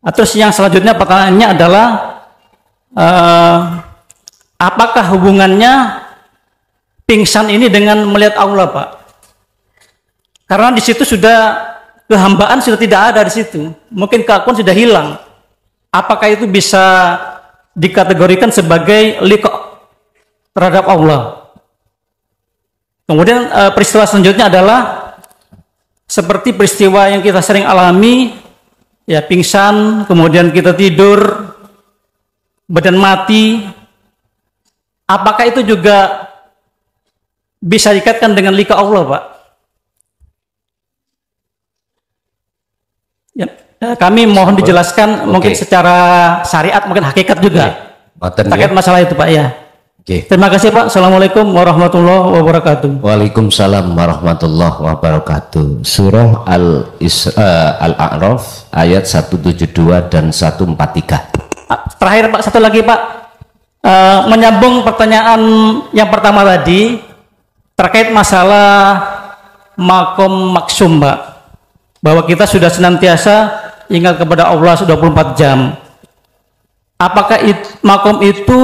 Terus yang selanjutnya pertanyaannya adalah apakah hubungannya pingsan ini dengan melihat Allah, Pak? Karena di situ sudah kehambaan sudah tidak ada di situ. Mungkin keakuan sudah hilang. Apakah itu bisa dikategorikan sebagai liqa terhadap Allah? Kemudian peristiwa selanjutnya adalah seperti peristiwa yang kita sering alami, ya pingsan, kemudian kita tidur, badan mati. Apakah itu juga bisa dikaitkan dengan liqa Allah, Pak? Ya, kami mohon dijelaskan mungkin secara syariat, mungkin hakikat juga terkait masalah itu, Pak, ya. Terima kasih, Pak. Assalamualaikum warahmatullahi wabarakatuh. Waalaikumsalam warahmatullahi wabarakatuh. Surah Al-A'raf ayat 172 dan 143. Terakhir, Pak, satu lagi, Pak. Menyambung pertanyaan yang pertama tadi terkait masalah makom maksum, Pak. Bahwa kita sudah senantiasa ingat kepada Allah 24 jam. Apakah makom itu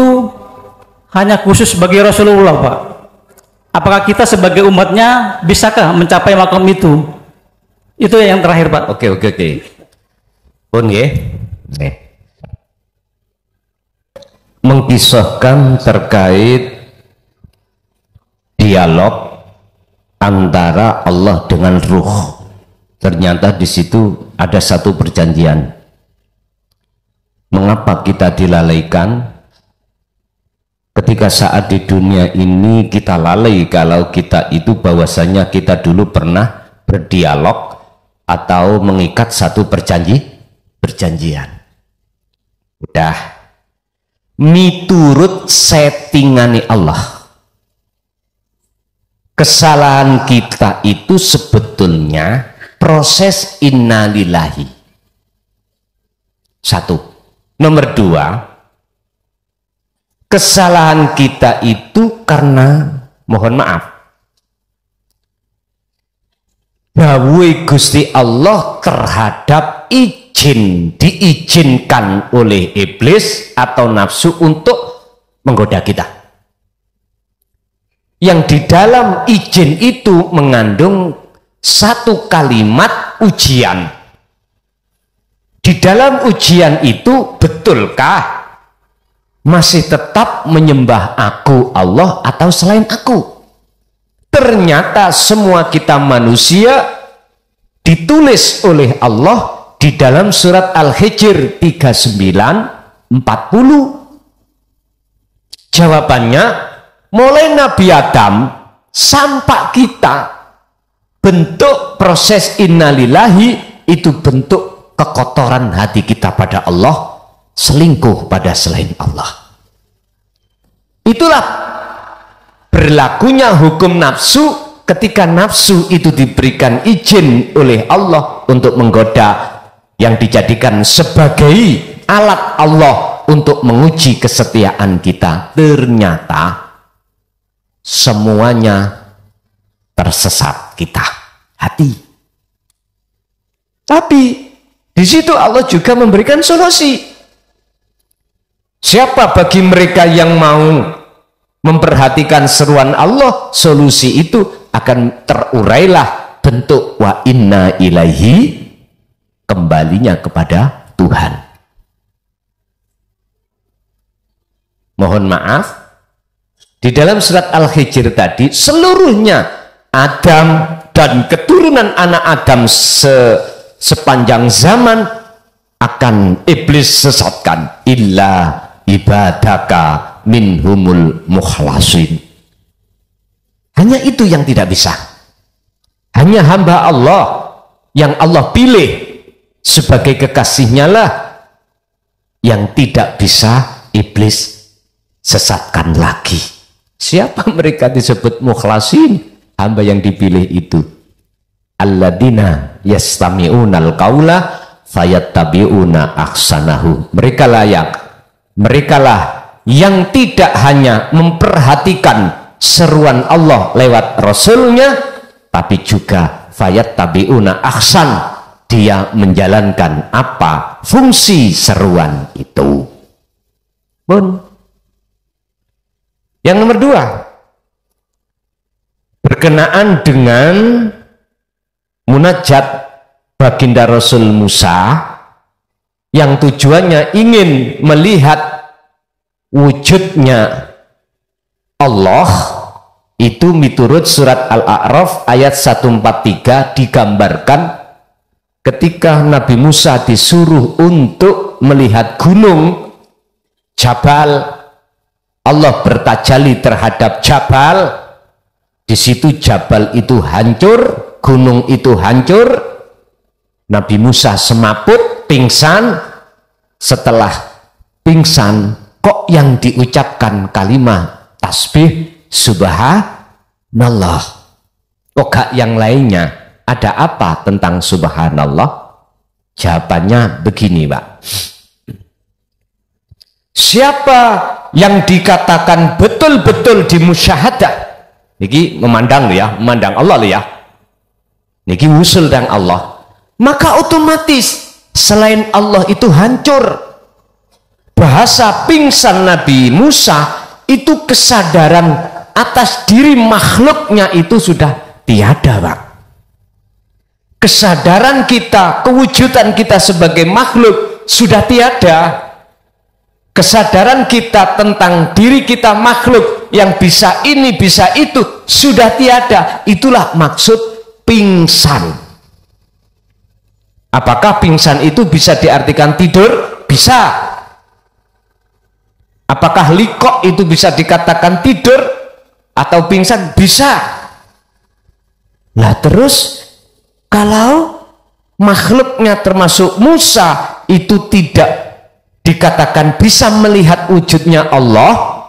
hanya khusus bagi Rasulullah, Pak? Apakah kita sebagai umatnya bisakah mencapai makom itu? Itu yang terakhir, Pak. Oke. Pun ya. Mengkisahkan terkait dialog antara Allah dengan ruh. Ternyata di situ ada satu perjanjian. Mengapa kita dilalaikan? Ketika saat di dunia ini kita lalai kalau kita itu bahwasanya kita dulu pernah berdialog atau mengikat satu perjanjian. Udah miturut settingani Allah. Kesalahan kita itu sebetulnya proses innalillahi. Satu. Nomor dua, kesalahan kita itu karena mohon maaf dawuh Gusti Allah terhadap diizinkan oleh iblis atau nafsu untuk menggoda kita, yang di dalam izin itu mengandung satu kalimat ujian. Di dalam ujian itu, betulkah masih tetap menyembah aku Allah atau selain aku? Ternyata semua kita manusia ditulis oleh Allah di dalam surat Al-Hijr 39:40. Jawabannya, mulai Nabi Adam sampai kita, bentuk proses innalillahi itu bentuk kekotoran hati kita pada Allah, selingkuh pada selain Allah. Itulah berlakunya hukum nafsu ketika nafsu itu diberikan izin oleh Allah untuk menggoda, yang dijadikan sebagai alat Allah untuk menguji kesetiaan kita. Ternyata semuanya tersesat kita, hati. Tapi di situ Allah juga memberikan solusi. Siapa bagi mereka yang mau memperhatikan seruan Allah, solusi itu akan terurailah bentuk wa inna ilaihi, kembalinya kepada Tuhan. Mohon maaf, di dalam surat Al-Hijr tadi seluruhnya Adam dan keturunan anak Adam sepanjang zaman akan iblis sesatkan, illa ibadaka minhumul mukhlasin. Hanya itu yang tidak bisa. Hanya hamba Allah yang Allah pilih sebagai kekasihnya lah yang tidak bisa iblis sesatkan lagi. Siapa mereka disebut mukhlasin? Hamba yang dipilih itu, alladzina yastami'unal qaula fayattabi'una ahsanahu. Mereka lah yang tidak hanya memperhatikan seruan Allah lewat Rasulnya, tapi juga fayat tabiuna ahsan, dia menjalankan apa fungsi seruan itu. Bun. Yang nomor 2, berkenaan dengan munajat baginda Rasul Musa yang tujuannya ingin melihat wujudnya Allah, itu miturut surat Al-A'raf ayat 143 digambarkan ketika Nabi Musa disuruh untuk melihat gunung Jabal, Allah bertajalli terhadap Jabal, di situ Jabal itu hancur, gunung itu hancur, Nabi Musa semaput, pingsan. Setelah pingsan, kok yang diucapkan kalimat tasbih subhanallah, kok gak yang lainnya? Ada apa tentang subhanallah? Jawabannya begini, Pak. Siapa yang dikatakan betul-betul dimusyahadah, niki memandang lo ya, memandang Allah lo ya, niki wusul dan Allah, maka otomatis selain Allah itu hancur. Bahasa pingsan Nabi Musa itu kesadaran atas diri makhluknya itu sudah tiada, Pak. Kesadaran kita, kewujudan kita sebagai makhluk sudah tiada. Kesadaran kita tentang diri kita makhluk yang bisa ini bisa itu sudah tiada. Itulah maksud pingsan. Apakah pingsan itu bisa diartikan tidur? Bisa. Apakah likok itu bisa dikatakan tidur atau pingsan? Bisa. Nah terus kalau makhluknya termasuk Musa itu tidak dikatakan bisa melihat wujudnya Allah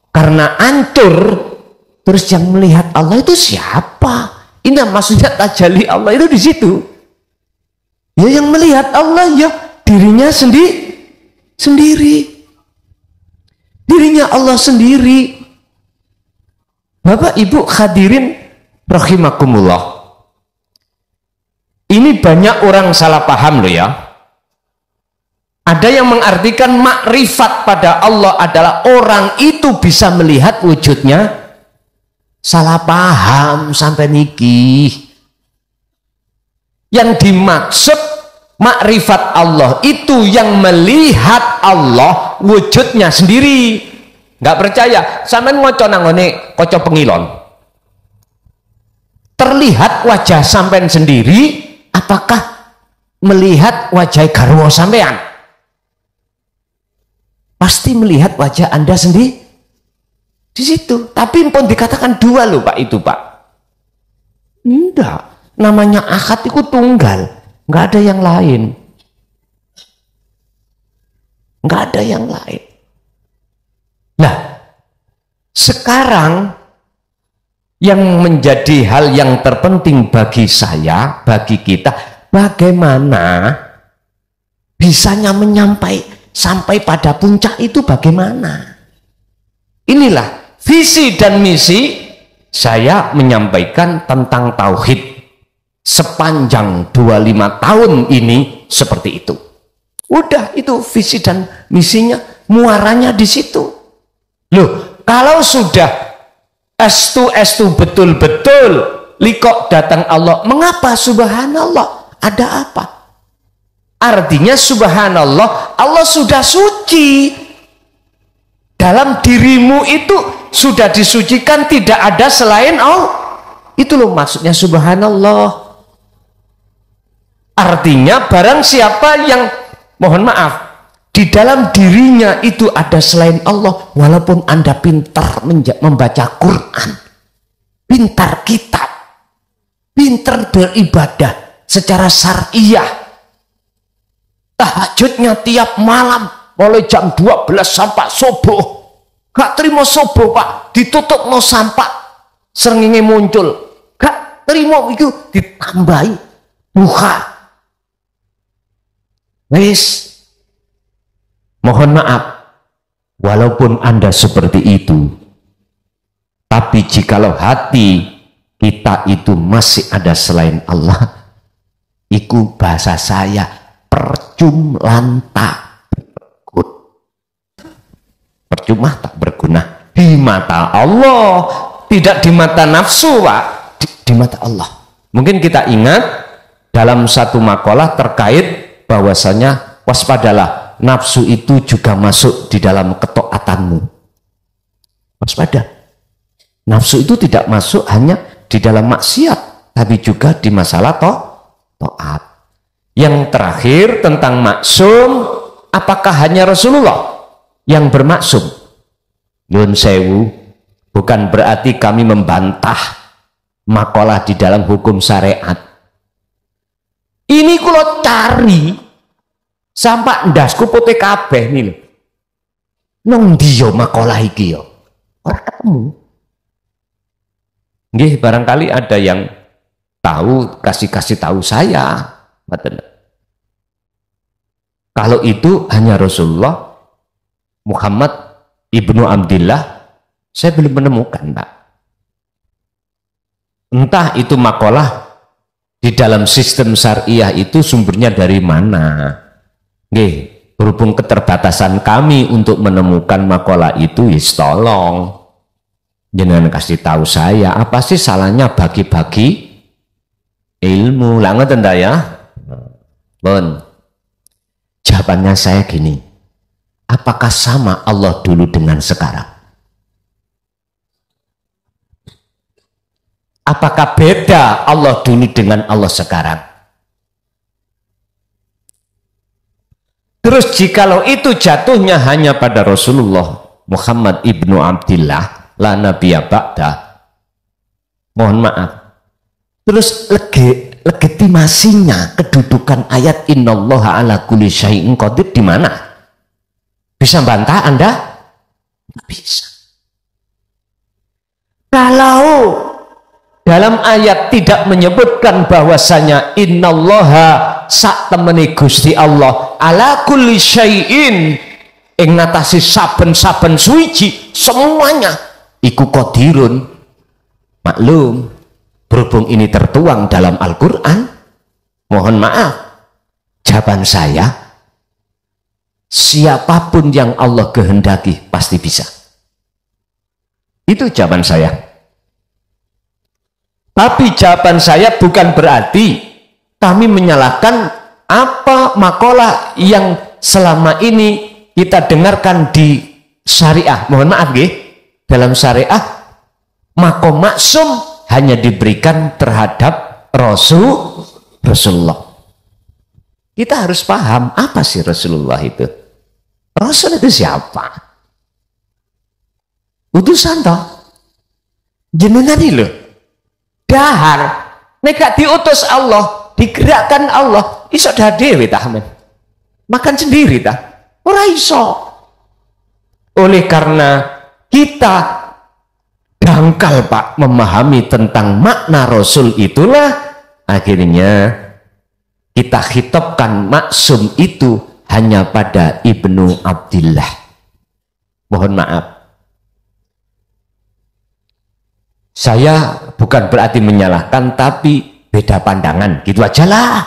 karena hancur, terus yang melihat Allah itu siapa? Ini maksudnya tajalli Allah itu di situ. Ya yang melihat Allah ya dirinya sendiri. Dirinya Allah sendiri. Bapak Ibu hadirin rahimakumullah. Ini banyak orang salah paham loh ya. Ada yang mengartikan makrifat pada Allah adalah orang itu bisa melihat wujudnya. Salah paham sampai niki. Yang dimaksud makrifat Allah itu yang melihat Allah wujudnya sendiri. Nggak percaya? Sampean ngoco nangone koco pengilon. Terlihat wajah sampean sendiri. Apakah melihat wajah garwa sampean? Pasti melihat wajah Anda sendiri di situ. Tapi pun dikatakan dua loh Pak itu Pak. Enggak. Namanya akad itu tunggal. Enggak ada yang lain. Enggak ada yang lain. Nah, sekarang yang menjadi hal yang terpenting bagi saya, bagi kita, bagaimana bisanya sampai pada puncak itu bagaimana? Inilah visi dan misi saya menyampaikan tentang tauhid sepanjang 25 tahun ini seperti itu. Udah itu visi dan misinya, muaranya di situ. Loh, kalau sudah estu betul-betul likok datang Allah, mengapa subhanallah? Ada apa? Artinya subhanallah, Allah sudah suci. Dalam dirimu itu sudah disucikan, tidak ada selain Allah. Itu loh maksudnya subhanallah. Artinya barang siapa yang, mohon maaf, di dalam dirinya itu ada selain Allah, walaupun Anda pintar membaca Quran, pintar kitab, pintar beribadah secara syariah, tahajudnya tiap malam mulai jam 12 sampai subuh, gak terima subuh Pak, ditutup no sampai srengenge muncul, gak terima itu ditambahi duha. Wis, mohon maaf, walaupun Anda seperti itu, tapi jikalau hati kita itu masih ada selain Allah, iku bahasa saya percuma tak berguna di mata Allah, tidak di mata nafsu, Pak, di mata Allah. Mungkin kita ingat dalam satu makalah terkait bahwasanya waspadalah, nafsu itu juga masuk di dalam ketaatanmu. Waspada. Nafsu itu tidak masuk hanya di dalam maksiat, tapi juga di masalah taat. Yang terakhir tentang maksum, apakah hanya Rasulullah yang bermaksum? Nyun sewu, bukan berarti kami membantah makalah di dalam hukum syariat. Ini kalau cari sampai ndasku putih kabeh nih lho. Nang ndi yo makalah iki yo? Ora ketemu. Nggih, barangkali ada yang tahu, kasih tahu saya. Kalau itu hanya Rasulullah Muhammad ibnu Abdillah, saya belum menemukan, Pak. Entah itu makalah di dalam sistem syariah itu sumbernya dari mana. Nggih, berhubung keterbatasan kami untuk menemukan makalah itu, yes, tolong jangan kasih tahu saya, apa sih salahnya bagi-bagi ilmu. Lah ngoten ta ya? Bon. Jawabannya saya gini. Apakah sama Allah dulu dengan sekarang? Apakah beda Allah dulu dengan Allah sekarang? Terus jikalau itu jatuhnya hanya pada Rasulullah Muhammad ibnu Abdillah, la nabiyya ba'da, mohon maaf. Terus legitimasinya, kedudukan ayat innallaha ala kulli syai'in qadir di mana? Bisa bantah Anda? Tidak bisa. Kalau dalam ayat tidak menyebutkan bahwasanya innallaha sak temeni Gusti Allah ala kulli syai'in ing ngatasi saben-saben suci semuanya iku qadirun, maklum. Berhubung ini tertuang dalam Al-Quran, mohon maaf, jawaban saya, siapapun yang Allah kehendaki pasti bisa. Itu jawaban saya. Tapi jawaban saya bukan berarti kami menyalahkan apa makalah yang selama ini kita dengarkan di syariah. Mohon maaf, dalam syariah makom maksum hanya diberikan terhadap Rasulullah. Kita harus paham apa sih Rasulullah itu. Rasul itu siapa? Utusan toh. Jenengan ini loh. Dahar. Nek diutus Allah, digerakkan Allah, iso dah dewe tah men. Makan sendiri tah. Ora iso. Oleh karena kita dangkal, Pak, memahami tentang makna Rasul, itulah akhirnya kita hitopkan maksum itu hanya pada Ibnu Abdillah. Mohon maaf, saya bukan berarti menyalahkan, tapi beda pandangan, gitu aja lah.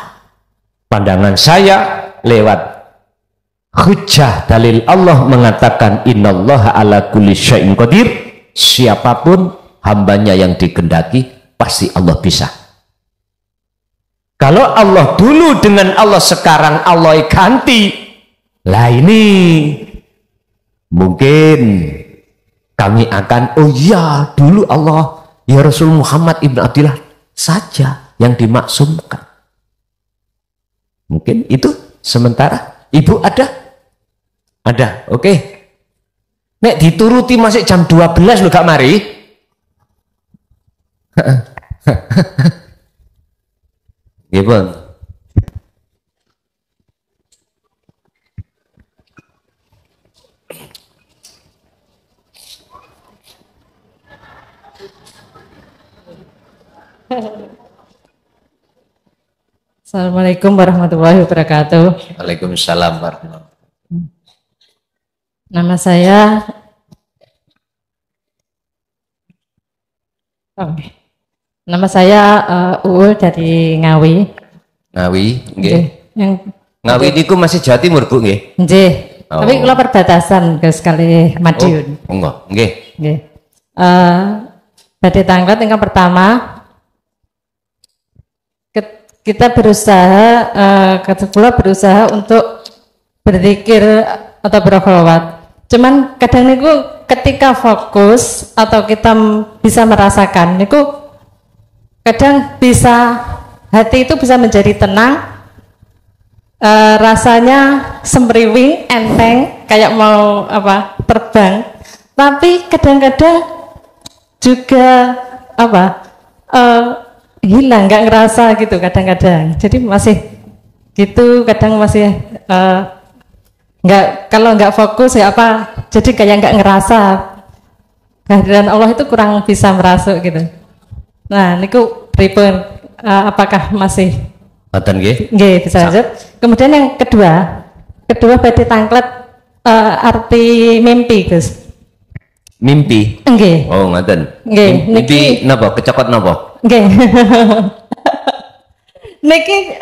Pandangan saya lewat hujjah dalil Allah mengatakan innallaha ala kulli syai'in qadir. Siapapun hambanya yang dikehendaki pasti Allah bisa. Kalau Allah dulu dengan Allah sekarang Allah ganti, lah ini mungkin kami akan, oh iya dulu Allah ya Rasul Muhammad ibn Abdillah saja yang dimaksumkan. Mungkin itu sementara. Ibu ada, oke. Nek dituruti masih jam 12 lho gak mari. Gimana? Assalamualaikum warahmatullahi wabarakatuh. Waalaikumsalam warahmatullahi wabarakatuh. Nama saya Nama saya Uul dari Ngawi. Ngawi, nggih. Nggih. Yang Ngawi niku masih Jawa Timur, Bu, nggih. nggih. Oh. Tapi kula perbatasan Gus kali Madiun. Oh, enggak, nggih. Nggih. Badhe tanglet yang pertama kita berusaha kula berusaha untuk berzikir atau berkholwat. Cuman kadang niku ketika fokus atau kita bisa merasakan niku kadang bisa hati itu bisa menjadi tenang, rasanya semriwing, enteng, kayak mau terbang. Tapi kadang-kadang juga hilang, nggak ngerasa gitu kadang-kadang. Jadi masih gitu, kadang masih nggak, kalau nggak fokus ya jadi kayak nggak ngerasa kehadiran Allah itu kurang bisa merasuk gitu. Nah, niku pripun, apakah masih Ngoten nggih? nggih bisa lanjut. Kemudian yang kedua badhe tanglet arti mimpi, Gus. Mimpi. Nggih. Oh, ngoten. Nggih, Mimpi napa? Kecokot napa? Nggih. Niki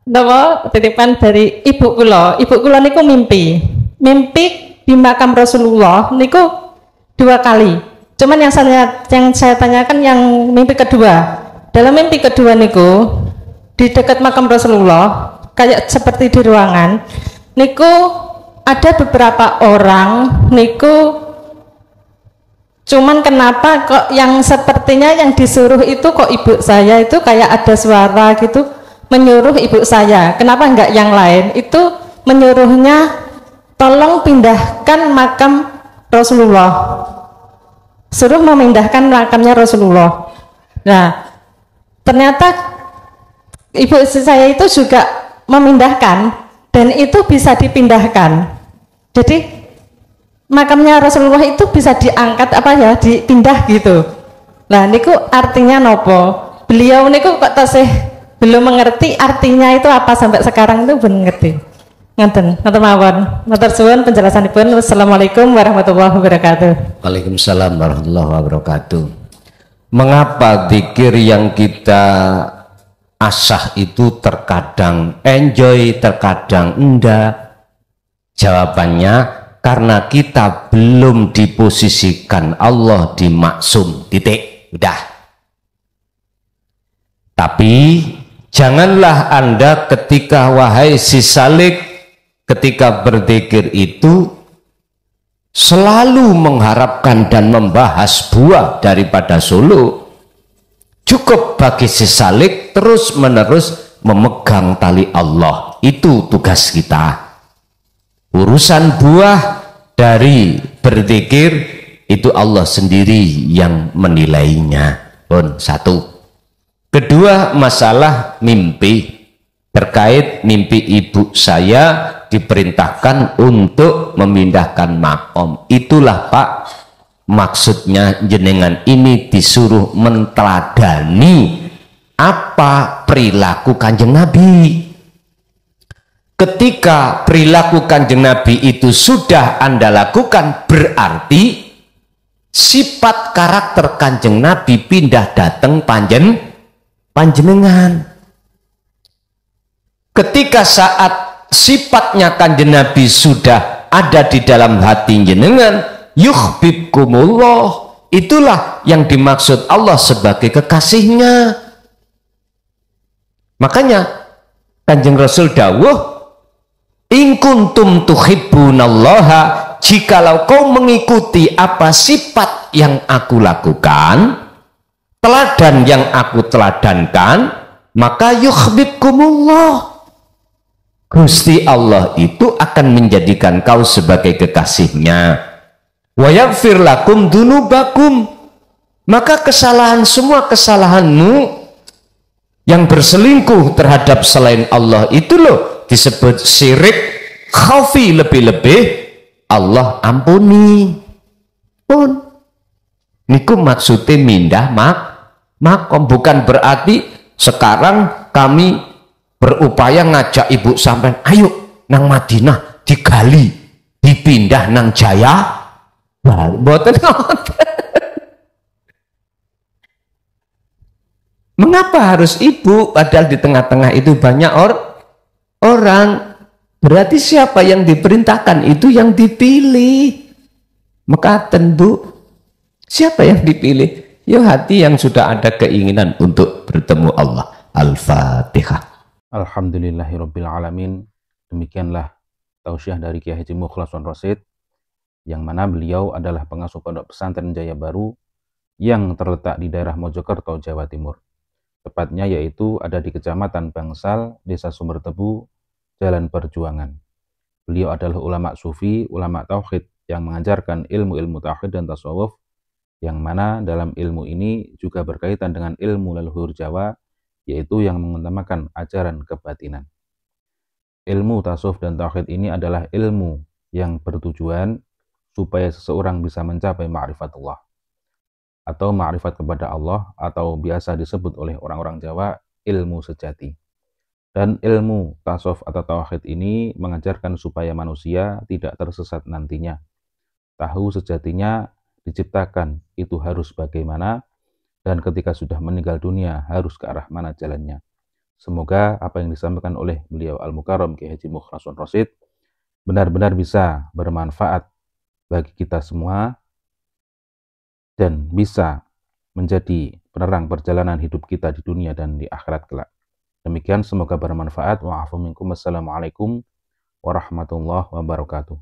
napa titipan dari ibu kula. Ibu kula niku mimpi di makam Rasulullah niku 2 kali. Cuman yang saya tanyakan yang mimpi kedua. Dalam mimpi kedua niku di dekat makam Rasulullah, kayak seperti di ruangan niku ada beberapa orang niku, cuman kenapa kok yang sepertinya yang disuruh itu kok ibu saya itu kayak ada suara gitu menyuruh ibu saya, kenapa enggak yang lain itu menyuruhnya tolong pindahkan makam Rasulullah, suruh memindahkan makamnya Rasulullah. Nah, ternyata ibu saya itu juga memindahkan dan itu bisa dipindahkan. Jadi makamnya Rasulullah itu bisa diangkat dipindah gitu. Nah, niku artinya nopo? Beliau niku kok tasih belum mengerti artinya itu apa sampai sekarang itu belum ngerti. Ngoten mawon. Matur suwun penjelasanipun. Wassalamualaikum warahmatullahi wabarakatuh. Waalaikumsalam warahmatullahi wabarakatuh. Mengapa zikir yang kita asah itu terkadang enjoy, terkadang enggak? Jawabannya karena kita belum diposisikan Allah di maksum, titik, udah. Tapi janganlah Anda ketika wahai si salik, ketika berzikir itu selalu mengharapkan dan membahas buah daripada solo. Cukup bagi si salik terus menerus memegang tali Allah, itu tugas kita. Urusan buah dari berzikir itu Allah sendiri yang menilainya. Pun satu. Kedua, masalah mimpi. Terkait mimpi ibu saya diperintahkan untuk memindahkan makom. Itulah Pak, maksudnya jenengan ini disuruh menteladani apa perilaku Kanjeng Nabi. Ketika perilaku Kanjeng Nabi itu sudah Anda lakukan, berarti sifat karakter Kanjeng Nabi pindah datang panjenengan. Ketika saat sifatnya Kanjeng Nabi sudah ada di dalam hati jenengan, yuhibbukumullah, itulah yang dimaksud Allah sebagai kekasihnya. Makanya Kanjeng Rasul dawuh, in kuntum tuhibbunallaha, jikalau kau mengikuti apa sifat yang aku lakukan, teladan yang aku teladankan, maka yuhibbukumullah, Gusti Allah itu akan menjadikan kau sebagai kekasihnya. Wa yaghfir lakum dunubakum, maka semua kesalahanmu yang berselingkuh terhadap selain Allah itu loh disebut syirik khafi, lebih-lebih Allah ampuni. Pun niku maksudnya mindah makom, bukan berarti sekarang kami berupaya ngajak ibu sampean ayo nang Madinah digali dipindah nang Jaya mboten ngoten. Mengapa harus ibu padahal di tengah-tengah itu banyak orang? Berarti siapa yang diperintahkan itu yang dipilih. Mekaten Bu, siapa yang dipilih? Ya hati yang sudah ada keinginan untuk bertemu Allah. Al-Fatihah. Alhamdulillahirabbil alamin. Demikianlah tausiah dari Kiai Haji Mukhlason Rosyid, yang mana beliau adalah pengasuh Pondok Pesantren Jaya Baru yang terletak di daerah Mojokerto, Jawa Timur. Tepatnya yaitu ada di Kecamatan Bangsal, Desa Sumbertebu, Jalan Perjuangan. Beliau adalah ulama sufi, ulama tauhid yang mengajarkan ilmu-ilmu tauhid dan tasawuf, yang mana dalam ilmu ini juga berkaitan dengan ilmu leluhur Jawa, yaitu yang mengutamakan ajaran kebatinan. Ilmu tasawuf dan tauhid ini adalah ilmu yang bertujuan supaya seseorang bisa mencapai ma'rifatullah, atau ma'rifat kepada Allah, atau biasa disebut oleh orang-orang Jawa ilmu sejati. Dan ilmu tasawuf atau tauhid ini mengajarkan supaya manusia tidak tersesat nantinya. Tahu sejatinya diciptakan itu harus bagaimana, dan ketika sudah meninggal dunia harus ke arah mana jalannya. Semoga apa yang disampaikan oleh beliau Al-Mukarram Kiai Haji Mukhlason Rosyid benar-benar bisa bermanfaat bagi kita semua dan bisa menjadi penerang perjalanan hidup kita di dunia dan di akhirat kelak. Demikian, semoga bermanfaat. Wa'afu minkum. Wassalamualaikum warahmatullahi wabarakatuh.